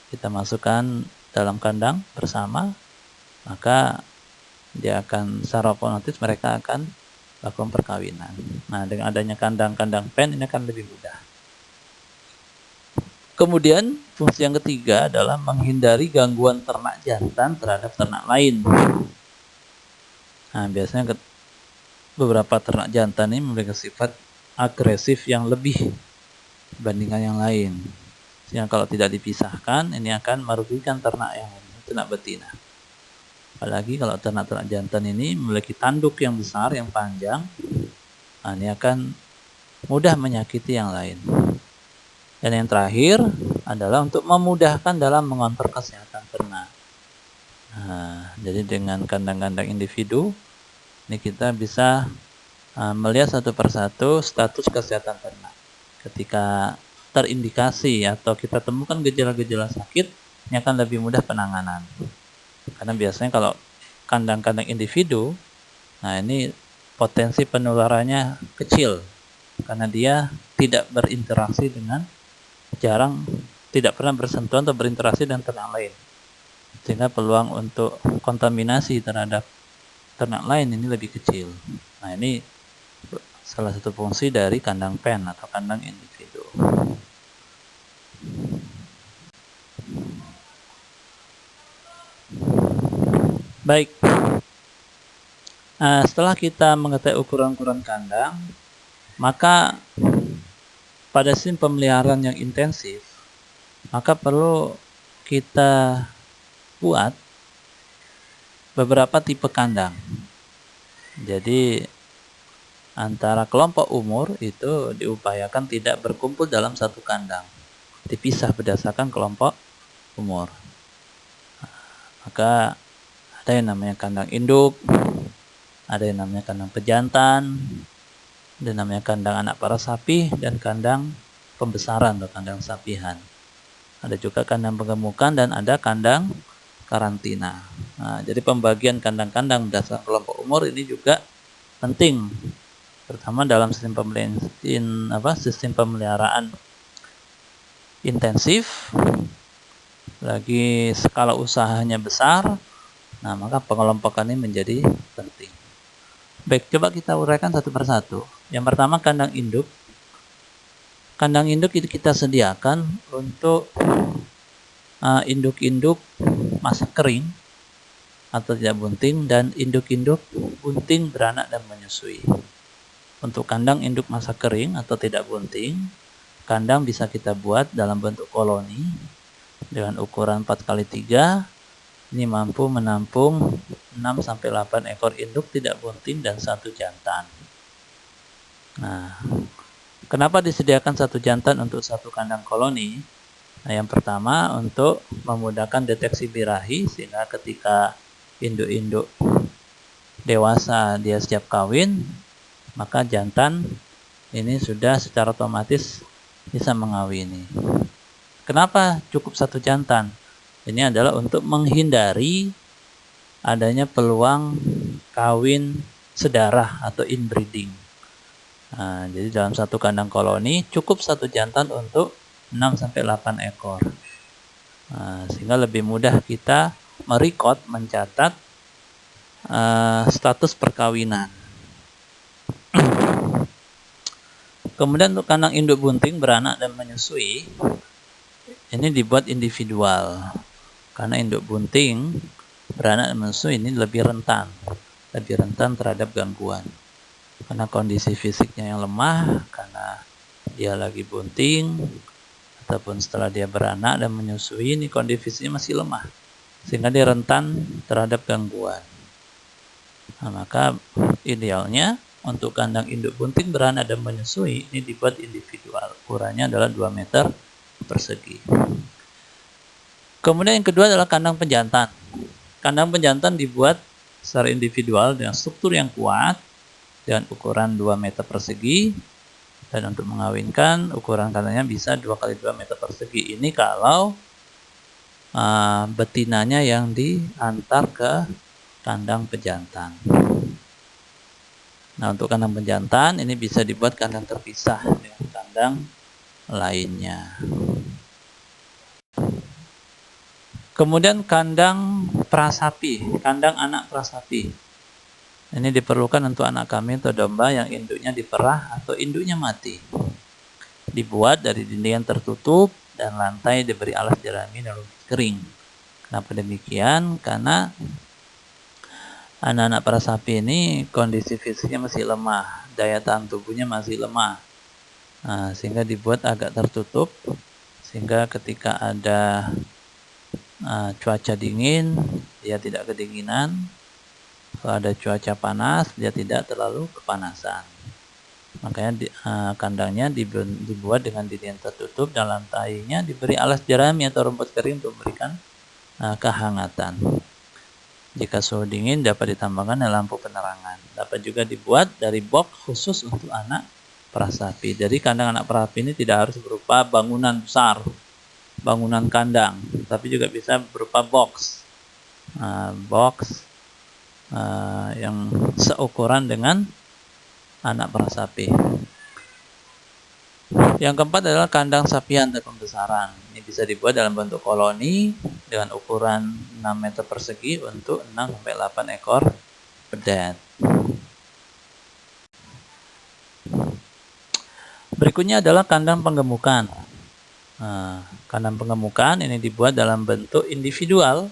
Kita masukkan dalam kandang bersama, maka dia akan secara otomatis mereka akan lakukan perkawinan. Nah, dengan adanya kandang-kandang pen ini akan lebih mudah. Kemudian fungsi yang ketiga adalah menghindari gangguan ternak jantan terhadap ternak lain. Nah, biasanya beberapa ternak jantan ini memiliki sifat agresif yang lebih dibandingkan yang lain. Sehingga kalau tidak dipisahkan, ini akan merugikan ternak yang lain, ternak betina. Apalagi kalau ternak-ternak jantan ini memiliki tanduk yang besar, yang panjang, nah ini akan mudah menyakiti yang lain. Dan yang terakhir adalah untuk memudahkan dalam mengontrol kesehatan ternak. Nah, jadi dengan kandang-kandang individu, ini kita bisa melihat satu persatu status kesehatan ternak. Ketika terindikasi atau kita temukan gejala-gejala sakit, ini akan lebih mudah penanganan. Karena biasanya kalau kandang-kandang individu, nah ini potensi penularannya kecil. Karena dia tidak berinteraksi tidak pernah bersentuhan atau berinteraksi dengan ternak lain. Sehingga peluang untuk kontaminasi terhadap ternak lain ini lebih kecil. Nah, ini salah satu fungsi dari kandang pen atau kandang individu. Baik. Setelah kita mengetahui ukuran-ukuran kandang, maka pada sistem pemeliharaan yang intensif, maka perlu kita buat beberapa tipe kandang. Jadi antara kelompok umur itu diupayakan tidak berkumpul dalam satu kandang, dipisah berdasarkan kelompok umur. Maka ada yang namanya kandang induk, ada yang namanya kandang pejantan, ada yang namanya kandang anak para sapi, dan kandang pembesaran atau kandang sapihan. Ada juga kandang penggemukan dan ada kandang karantina. Nah, jadi pembagian kandang-kandang berdasarkan kelompok umur ini juga penting, terutama dalam sistem pemeliharaan intensif, lagi skala usahanya besar. Nah, maka pengelompokan ini menjadi penting. Baik, coba kita uraikan satu persatu. Yang pertama, kandang induk. Kandang induk itu kita sediakan untuk induk-induk masa kering atau tidak bunting, dan induk-induk bunting beranak dan menyusui. Untuk kandang induk masa kering atau tidak bunting, kandang bisa kita buat dalam bentuk koloni dengan ukuran 4x3. Ini mampu menampung 6-8 ekor induk tidak bunting dan 1 jantan. Nah, kenapa disediakan 1 jantan untuk 1 kandang koloni? Nah, yang pertama untuk memudahkan deteksi birahi, sehingga ketika induk-induk dewasa dia siap kawin, maka jantan ini sudah secara otomatis bisa mengawini. Kenapa cukup 1 jantan? Ini adalah untuk menghindari adanya peluang kawin sedarah atau inbreeding. Nah, jadi dalam 1 kandang koloni cukup 1 jantan untuk 6-8 ekor. Nah, sehingga lebih mudah kita merekod, mencatat status perkawinan. Kemudian untuk kandang induk bunting beranak dan menyusui, ini dibuat individual. Karena induk bunting beranak dan menyusui ini lebih rentan terhadap gangguan. Karena kondisi fisiknya yang lemah, karena dia lagi bunting, ataupun setelah dia beranak dan menyusui, ini kondisi fisiknya masih lemah, sehingga dia rentan terhadap gangguan. Nah, maka idealnya untuk kandang induk bunting beranak dan menyusui ini dibuat individual. Ukurannya adalah 2 meter persegi. Kemudian yang kedua adalah kandang penjantan. Kandang penjantan dibuat secara individual dengan struktur yang kuat dengan ukuran 2 meter persegi. Dan untuk mengawinkan, ukuran kandangnya bisa 2x2 meter persegi. Ini kalau betinanya yang diantar ke kandang pejantan. Nah, untuk kandang pejantan ini bisa dibuat kandang terpisah dengan kandang lainnya. Kemudian kandang prasapi, kandang anak prasapi. Ini diperlukan untuk anak kambing atau domba yang induknya diperah atau induknya mati. Dibuat dari dinding yang tertutup dan lantai diberi alas jerami dan lumut kering. Kenapa demikian? Karena anak-anak prasapi ini kondisi fisiknya masih lemah, daya tahan tubuhnya masih lemah. Nah, sehingga dibuat agak tertutup, sehingga ketika ada cuaca dingin, dia tidak kedinginan. Kalau ada cuaca panas, dia tidak terlalu kepanasan. Makanya kandangnya dibuat dengan dinding tertutup dan lantainya diberi alas jerami atau rumput kering untuk memberikan kehangatan. Jika suhu dingin dapat ditambahkan dengan lampu penerangan. Dapat juga dibuat dari box khusus untuk anak prasapi. Jadi kandang anak prasapi ini tidak harus berupa bangunan besar, bangunan kandang, tapi juga bisa berupa box. Yang seukuran dengan anak prasapi. Yang keempat adalah kandang sapian dan pembesaran. Ini bisa dibuat dalam bentuk koloni dengan ukuran 6 meter persegi untuk 6-8 ekor pedet. Berikutnya adalah kandang penggemukan. Kandang penggemukan ini dibuat dalam bentuk individual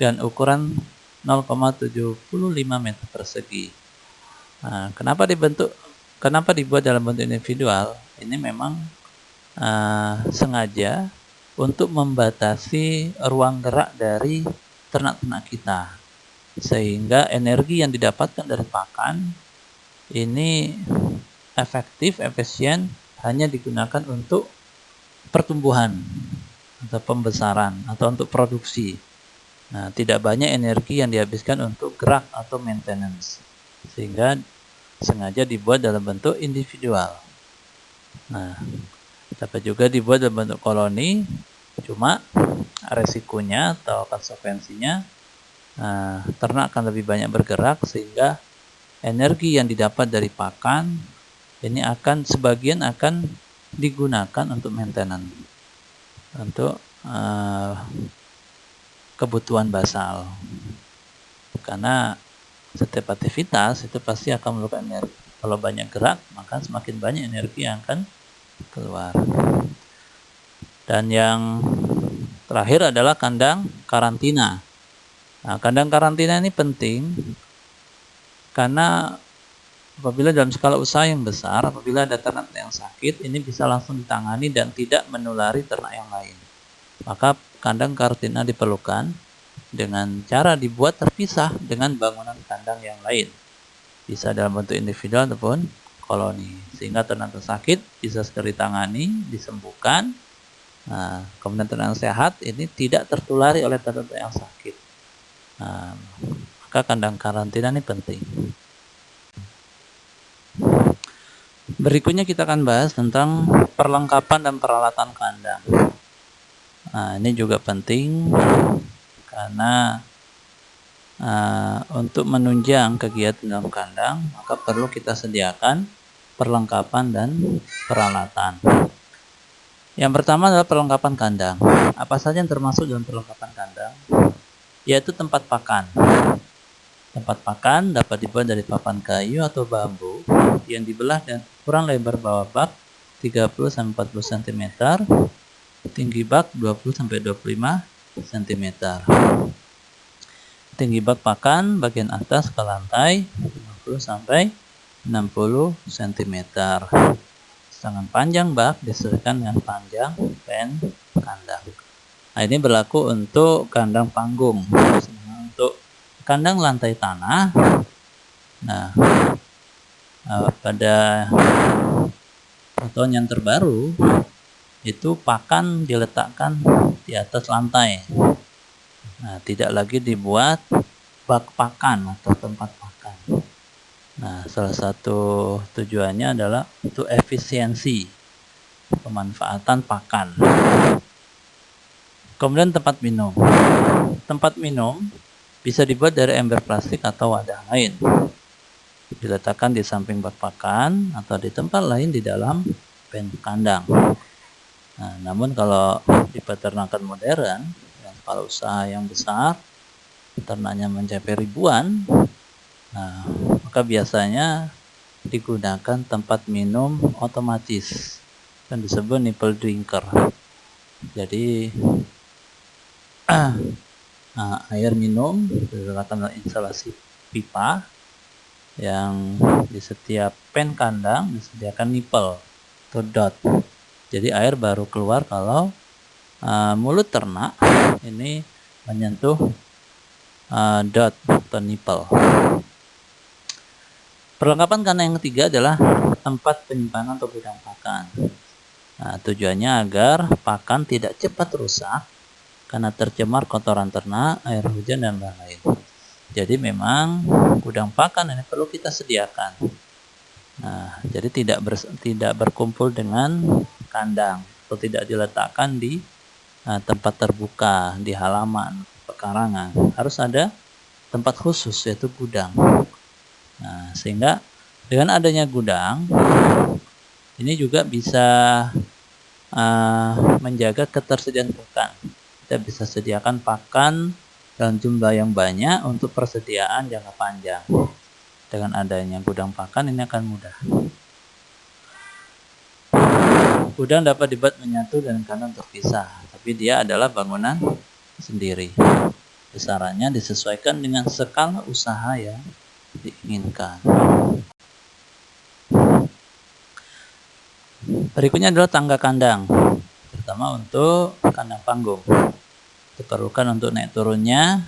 dengan ukuran 0,75 meter persegi. Kenapa dibuat dalam bentuk individual? Ini memang sengaja untuk membatasi ruang gerak dari ternak-ternak kita, sehingga energi yang didapatkan dari pakan ini efektif, efisien, hanya digunakan untuk pertumbuhan atau pembesaran atau untuk produksi. Nah, tidak banyak energi yang dihabiskan untuk gerak atau maintenance, sehingga sengaja dibuat dalam bentuk individual. Nah, dapat juga dibuat dalam bentuk koloni, cuma resikonya atau konsekuensinya ternak akan lebih banyak bergerak, sehingga energi yang didapat dari pakan ini sebagian akan digunakan untuk maintenance, untuk kebutuhan basal. Karena setiap aktivitas itu pasti akan memerlukan energi. Kalau banyak gerak, maka semakin banyak energi yang akan keluar. Dan yang terakhir adalah kandang karantina. Nah, kandang karantina ini penting karena Apabila dalam skala usaha yang besar, apabila ada ternak yang sakit, ini bisa langsung ditangani dan tidak menulari ternak yang lain. Maka kandang karantina diperlukan dengan cara dibuat terpisah dengan bangunan kandang yang lain. Bisa dalam bentuk individual ataupun koloni. Sehingga ternak sakit bisa segera ditangani, disembuhkan. Nah, kemudian ternak sehat ini tidak tertulari oleh ternak yang sakit. Nah, maka kandang karantina ini penting. Berikutnya kita akan bahas tentang perlengkapan dan peralatan kandang. Nah, ini juga penting karena untuk menunjang kegiatan dalam kandang, maka perlu kita sediakan perlengkapan dan peralatan. Yang pertama adalah perlengkapan kandang. Apa saja yang termasuk dalam perlengkapan kandang? Yaitu tempat pakan. Tempat pakan dapat dibuat dari papan kayu atau bambu yang dibelah dan ukuran lebar bawah bak 30-40 cm, tinggi bak 20-25 cm. Tinggi bak pakan bagian atas ke lantai 50-60 cm. Sedangkan panjang bak disesuaikan dengan panjang pen kandang. Nah, ini berlaku untuk kandang panggung. Untuk kandang lantai tanah, nah pada tahun yang terbaru itu pakan diletakkan di atas lantai. Nah, tidak lagi dibuat bak pakan atau tempat pakan. Nah, salah satu tujuannya adalah untuk efisiensi pemanfaatan pakan. Kemudian tempat minum. Tempat minum bisa dibuat dari ember plastik atau wadah lain. Diletakkan di samping bak pakan atau di tempat lain di dalam pen kandang. Nah, namun kalau di peternakan modern, yang skala usaha yang besar, ternaknya mencapai ribuan, nah, maka biasanya digunakan tempat minum otomatis dan disebut nipple drinker. Jadi air minum diletakkan dalam instalasi pipa yang di setiap pen kandang disediakan nipple atau dot. Jadi air baru keluar kalau mulut ternak ini menyentuh dot atau nipple. Perlengkapan kandang yang ketiga adalah tempat penyimpanan atau gudang pakan. Nah, tujuannya agar pakan tidak cepat rusak karena tercemar kotoran ternak, air hujan, dan lain-lain. Jadi memang gudang pakan ini perlu kita sediakan. Nah, jadi tidak berkumpul dengan kandang atau tidak diletakkan di tempat terbuka di halaman pekarangan. Harus ada tempat khusus yaitu gudang. Nah, sehingga dengan adanya gudang ini juga bisa menjaga ketersediaan pakan. Kita bisa sediakan pakan dalam jumlah yang banyak untuk persediaan jangka panjang. Dengan adanya gudang pakan ini akan mudah. Gudang dapat dibuat menyatu dan kandang terpisah, tapi dia adalah bangunan sendiri. Besarannya disesuaikan dengan skala usaha yang diinginkan. Berikutnya adalah tangga kandang, terutama untuk kandang panggung. Diperlukan untuk naik turunnya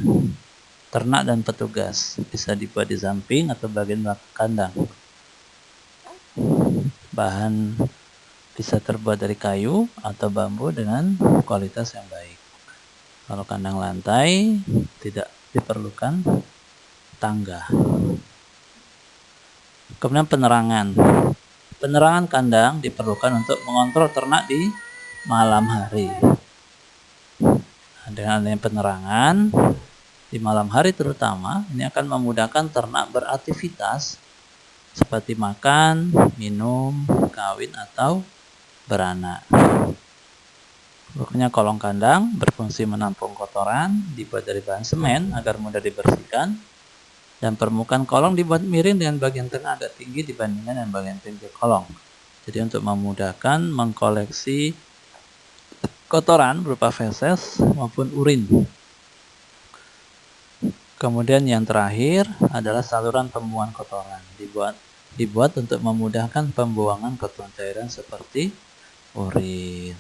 ternak dan petugas. Bisa dibuat di samping atau bagian belakang kandang. Bahan bisa terbuat dari kayu atau bambu dengan kualitas yang baik. Kalau kandang lantai tidak diperlukan tangga. Kemudian penerangan. Penerangan kandang diperlukan untuk mengontrol ternak di malam hari. Dengan adanya penerangan di malam hari terutama, ini akan memudahkan ternak beraktivitas seperti makan, minum, kawin, atau beranak. Berikutnya kolong kandang berfungsi menampung kotoran, dibuat dari bahan semen agar mudah dibersihkan. Dan permukaan kolong dibuat miring dengan bagian tengah agak tinggi dibandingkan dengan bagian pinggir kolong. Jadi untuk memudahkan mengkoleksi kotoran berupa feses maupun urin. Kemudian yang terakhir adalah saluran pembuangan kotoran. Dibuat dibuat untuk memudahkan pembuangan kotoran cairan seperti urin.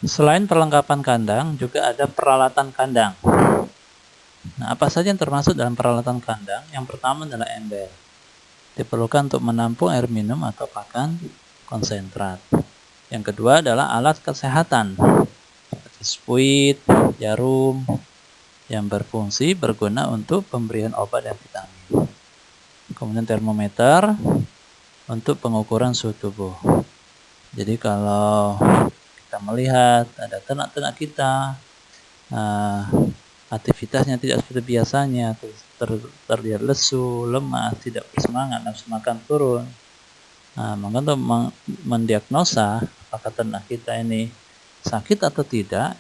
Selain perlengkapan kandang, juga ada peralatan kandang. Nah, apa saja yang termasuk dalam peralatan kandang? Yang pertama adalah ember. Diperlukan untuk menampung air minum atau pakan konsentrat. Yang kedua adalah alat kesehatan, seperti spuit, jarum, yang berguna untuk pemberian obat dan vitamin. Kemudian termometer untuk pengukuran suhu tubuh. Jadi kalau kita melihat ada ternak-ternak kita aktivitasnya tidak seperti biasanya, terlihat lesu, lemah, tidak bersemangat, nafsu makan turun. Maka untuk mendiagnosa apakah ternak kita ini sakit atau tidak,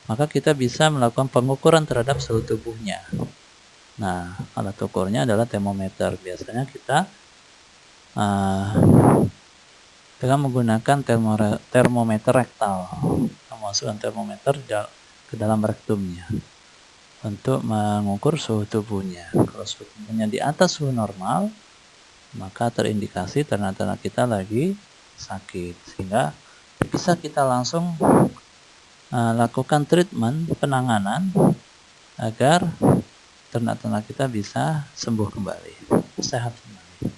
maka kita bisa melakukan pengukuran terhadap suhu tubuhnya. Nah, alat ukurnya adalah termometer. Biasanya kita dengan menggunakan termometer rektal, memasukkan termometer ke dalam rektumnya untuk mengukur suhu tubuhnya. Kalau suhu tubuhnya di atas suhu normal, maka terindikasi ternak-ternak kita lagi sakit, sehingga bisa kita langsung lakukan treatment, penanganan agar ternak-ternak kita bisa sembuh kembali, sehat kembali.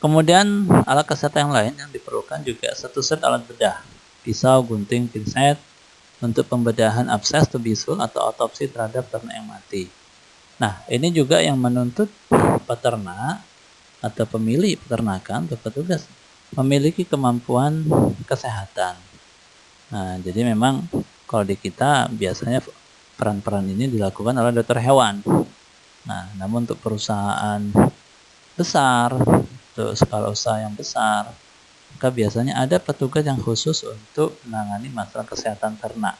Kemudian alat kesehatan yang lain yang diperlukan juga satu set alat bedah, pisau, gunting, pinset untuk pembedahan abses atau bisul atau otopsi terhadap ternak yang mati. Nah, ini juga yang menuntut peternak atau pemilik peternakan atau petugas memiliki kemampuan kesehatan. Nah, jadi memang kalau di kita biasanya peran-peran ini dilakukan oleh dokter hewan. Nah, namun untuk perusahaan besar, untuk skala usaha yang besar, maka biasanya ada petugas yang khusus untuk menangani masalah kesehatan ternak.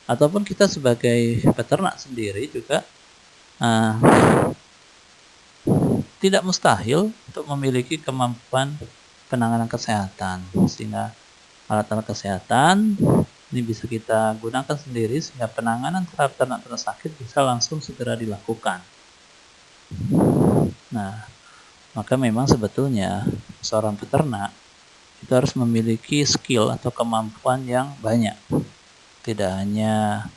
Ataupun kita sebagai peternak sendiri juga tidak mustahil untuk memiliki kemampuan penanganan kesehatan, sehingga alat-alat kesehatan ini bisa kita gunakan sendiri sehingga penanganan terhadap ternak-ternak sakit bisa langsung segera dilakukan. Nah, maka memang sebetulnya seorang peternak itu harus memiliki skill atau kemampuan yang banyak. Tidak hanya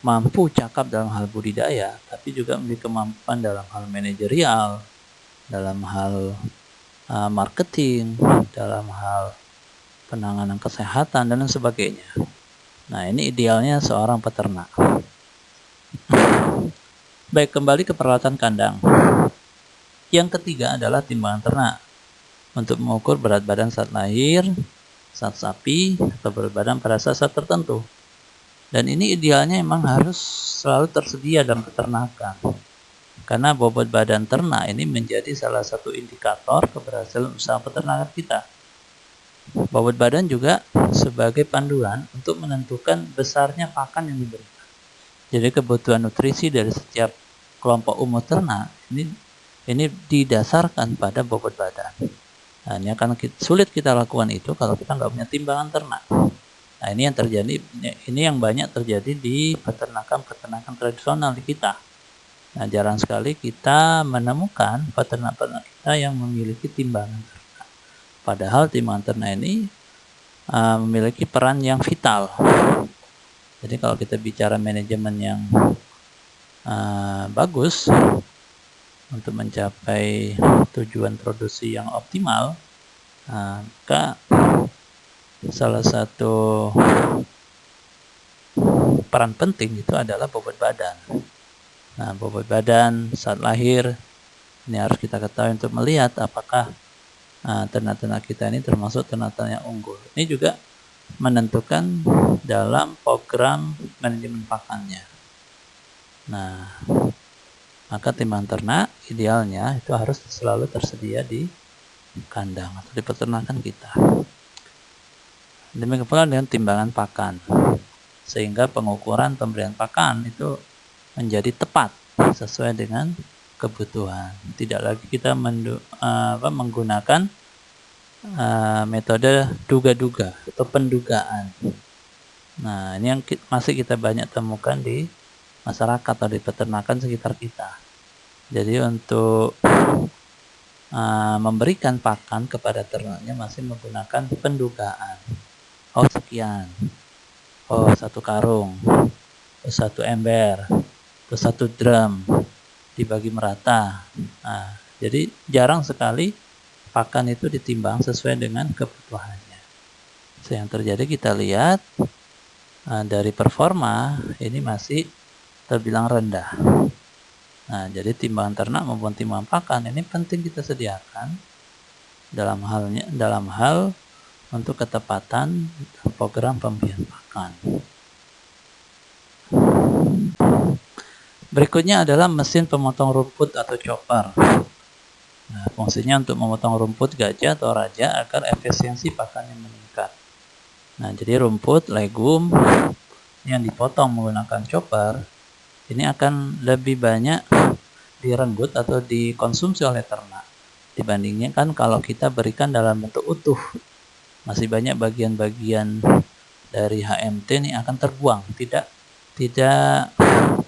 mampu cakap dalam hal budidaya, tapi juga memiliki kemampuan dalam hal manajerial, dalam hal marketing, dalam hal penanganan kesehatan, dan lain sebagainya. Nah, ini idealnya seorang peternak. Baik, kembali ke peralatan kandang. Yang ketiga adalah timbangan ternak untuk mengukur berat badan saat lahir, saat sapi, atau berat badan pada saat tertentu. Dan ini idealnya memang harus selalu tersedia dalam peternakan. Karena bobot badan ternak ini menjadi salah satu indikator keberhasilan usaha peternakan kita. Bobot badan juga sebagai panduan untuk menentukan besarnya pakan yang diberikan. Jadi kebutuhan nutrisi dari setiap kelompok umur ternak ini didasarkan pada bobot badan. Nah, ini akan sulit kita lakukan itu kalau kita nggak punya timbangan ternak. Nah, ini yang terjadi, ini yang banyak terjadi di peternakan tradisional di kita. Nah, jarang sekali kita menemukan peternak-peternak kita yang memiliki timbangan ternak. Padahal timbangan ternak ini memiliki peran yang vital. Jadi kalau kita bicara manajemen yang bagus untuk mencapai tujuan produksi yang optimal, maka salah satu peran penting itu adalah bobot badan. Nah, bobot badan saat lahir ini harus kita ketahui untuk melihat apakah ternak-ternak kita ini termasuk ternak-ternak yang unggul. Ini juga menentukan dalam program manajemen pakannya. Nah, maka timbangan ternak idealnya itu harus selalu tersedia di kandang atau di peternakan kita. Demikian pula dengan timbangan pakan, sehingga pengukuran pemberian pakan itu menjadi tepat sesuai dengan kebutuhan. Tidak lagi kita menggunakan metode duga-duga atau pendugaan. Nah, ini yang masih kita banyak temukan di masyarakat atau di peternakan sekitar kita. Jadi untuk memberikan pakan kepada ternaknya masih menggunakan pendugaan. Oh sekian, oh 1 karung, 1 ember, 1 drum, dibagi merata. Nah, jadi jarang sekali pakan itu ditimbang sesuai dengan kebutuhannya. Yang terjadi kita lihat dari performa ini masih terbilang rendah. Nah, jadi timbangan ternak maupun timbangan pakan ini penting kita sediakan dalam hal untuk ketepatan program pemberian pakan. Berikutnya adalah mesin pemotong rumput atau chopper. Nah, fungsinya untuk memotong rumput gajah atau raja agar efisiensi pakannya meningkat. Nah, jadi rumput, legum yang dipotong menggunakan chopper ini akan lebih banyak direnggut atau dikonsumsi oleh ternak dibandingnya kan kalau kita berikan dalam bentuk utuh. Masih banyak bagian-bagian dari HMT ini akan terbuang, tidak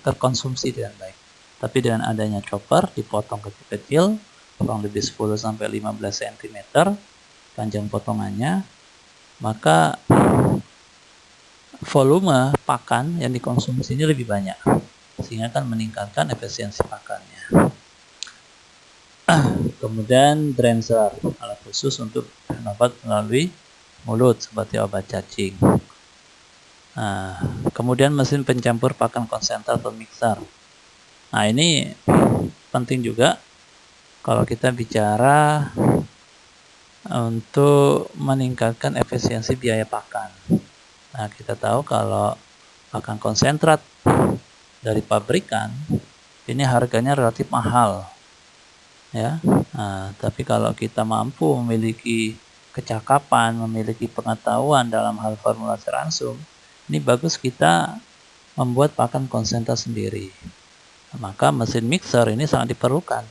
terkonsumsi dengan baik. Tapi dengan adanya chopper dipotong kecil-kecil, kurang lebih 10 sampai 15 cm panjang potongannya, maka volume pakan yang dikonsumsi ini lebih banyak, sehingga akan meningkatkan efisiensi pakannya. Kemudian drenser, alat khusus untuk bernafas melalui mulut seperti obat cacing. Kemudian mesin pencampur pakan konsentrat atau mixer. Nah, ini penting juga kalau kita bicara untuk meningkatkan efisiensi biaya pakan. Nah, kita tahu kalau pakan konsentrat dari pabrikan ini harganya relatif mahal, ya. Nah, tapi kalau kita mampu memiliki kecakapan, memiliki pengetahuan dalam hal formulasi ransum, ini bagus kita membuat pakan konsentrat sendiri. Maka mesin mixer ini sangat diperlukan.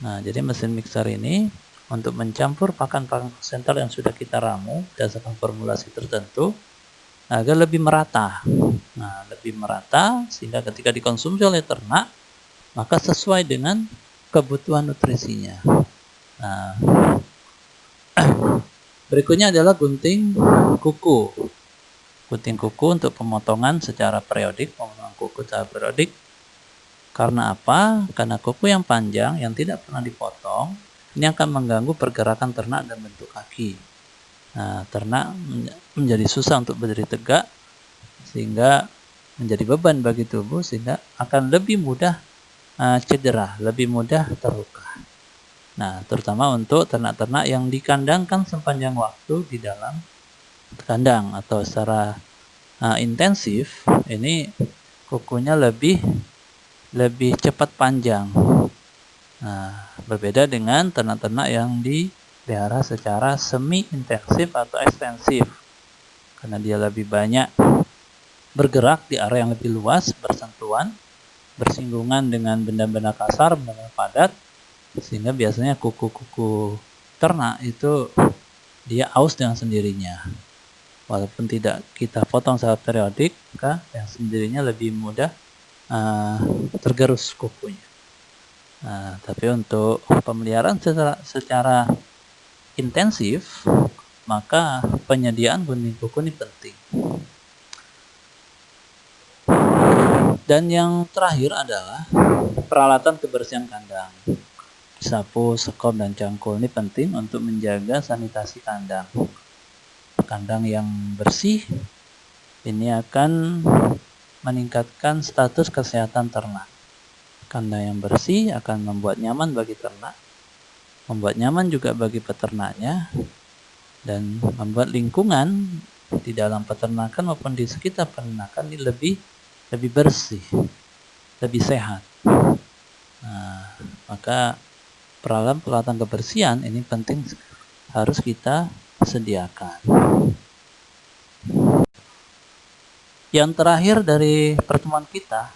Nah, jadi mesin mixer ini untuk mencampur pakan-pakan konsentrat yang sudah kita ramu berdasarkan formulasi tertentu agar lebih merata. Nah, lebih merata sehingga ketika dikonsumsi oleh ternak maka sesuai dengan kebutuhan nutrisinya. Nah, berikutnya adalah gunting kuku. Gunting kuku untuk pemotongan secara periodik, pemotongan kuku secara periodik. Karena apa? Karena kuku yang panjang yang tidak pernah dipotong ini akan mengganggu pergerakan ternak dan bentuk kaki. Nah, ternak menjadi susah untuk berdiri tegak sehingga menjadi beban bagi tubuh sehingga akan lebih mudah cedera, lebih mudah terluka. Nah, terutama untuk ternak-ternak yang dikandangkan sepanjang waktu di dalam kandang atau secara intensif, ini kukunya lebih cepat panjang. Nah, berbeda dengan ternak-ternak yang dipelihara secara semi intensif atau ekstensif, karena dia lebih banyak bergerak di area yang lebih luas, bersentuhan, bersinggungan dengan benda-benda kasar, benda padat, sehingga biasanya kuku-kuku ternak itu dia aus dengan sendirinya. Walaupun tidak kita potong secara periodik, maka yang sendirinya lebih mudah tergerus kukunya. Nah, tapi untuk pemeliharaan secara intensif, maka penyediaan gunting kuku ini penting. Dan yang terakhir adalah peralatan kebersihan kandang. Sapu, sekop, dan cangkul ini penting untuk menjaga sanitasi kandang. Kandang yang bersih ini akan meningkatkan status kesehatan ternak. Kandang yang bersih akan membuat nyaman bagi ternak, membuat nyaman juga bagi peternaknya, dan membuat lingkungan di dalam peternakan maupun di sekitar peternakan ini lebih bersih, lebih sehat. Nah, maka peralatan kebersihan ini penting harus kita sediakan. Yang terakhir dari pertemuan kita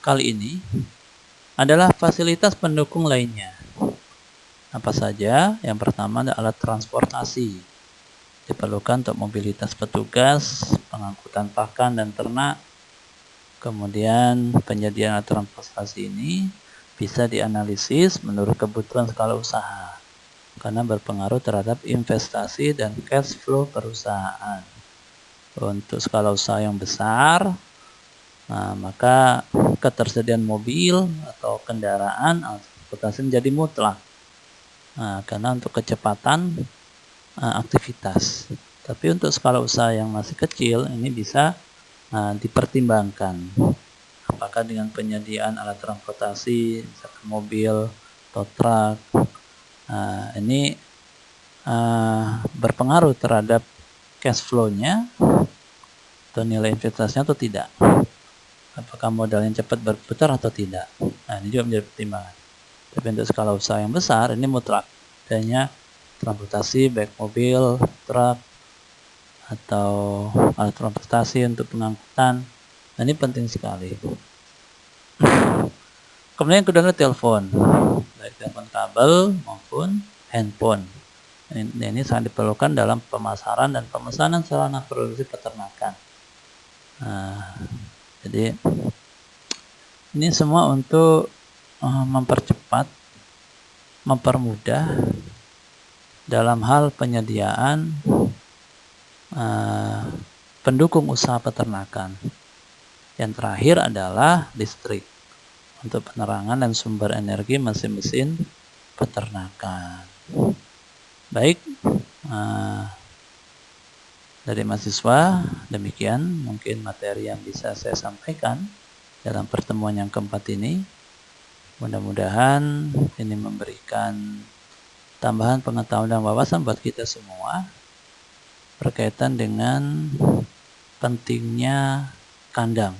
kali ini adalah fasilitas pendukung lainnya. Apa saja? Yang pertama adalah alat transportasi. Diperlukan untuk mobilitas petugas, pengangkutan pakan dan ternak, Kemudian penyediaan alat transportasi ini bisa dianalisis menurut kebutuhan skala usaha karena berpengaruh terhadap investasi dan cash flow perusahaan. Untuk skala usaha yang besar, maka ketersediaan mobil atau kendaraan transportasi menjadi mutlak. Karena untuk kecepatan aktivitas. Tapi untuk skala usaha yang masih kecil ini bisa dipertimbangkan. Apakah dengan penyediaan alat transportasi, misalkan mobil, tow truck, ini berpengaruh terhadap cash flow-nya atau nilai investasinya atau tidak. Apakah modalnya cepat berputar atau tidak. Ini juga menjadi pertimbangan. Tapi untuk skala usaha yang besar ini mutlak. Adanya transportasi baik mobil, truk, atau alat transportasi untuk pengangkutan. Ini penting sekali. Kemudian yang kedua adalah telepon, baik telepon kabel maupun handphone. Ini sangat diperlukan dalam pemasaran dan pemesanan sarana produksi peternakan. Jadi ini semua untuk mempercepat, mempermudah dalam hal penyediaan pendukung usaha peternakan. Yang terakhir adalah listrik untuk penerangan dan sumber energi mesin-mesin peternakan. Baik, dari mahasiswa demikian mungkin materi yang bisa saya sampaikan dalam pertemuan yang keempat ini. Mudah-mudahan ini memberikan tambahan pengetahuan dan wawasan buat kita semua berkaitan dengan pentingnya kandang,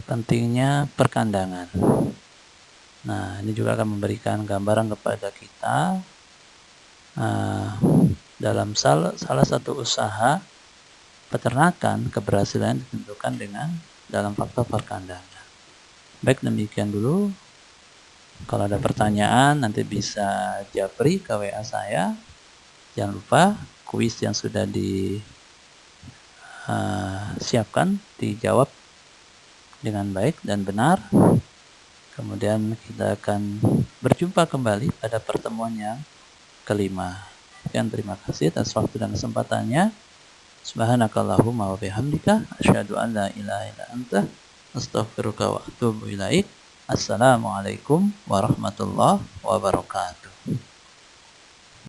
pentingnya perkandangan. Ini juga akan memberikan gambaran kepada kita dalam salah satu usaha peternakan keberhasilan ditentukan dengan dalam faktor perkandangan. Baik, demikian dulu. Kalau ada pertanyaan nanti bisa japri ke WA saya. Jangan lupa kuis yang sudah disiapkan dijawab dengan baik dan benar. Kemudian kita akan berjumpa kembali pada pertemuan yang kelima. Sekian, terima kasih atas waktu dan kesempatannya. Subhanakallahumma wa bihamdika asyhadu an la ilaha illa anta astaghfiruka wa atubu ilaik. Assalamualaikum warahmatullahi wabarakatuh.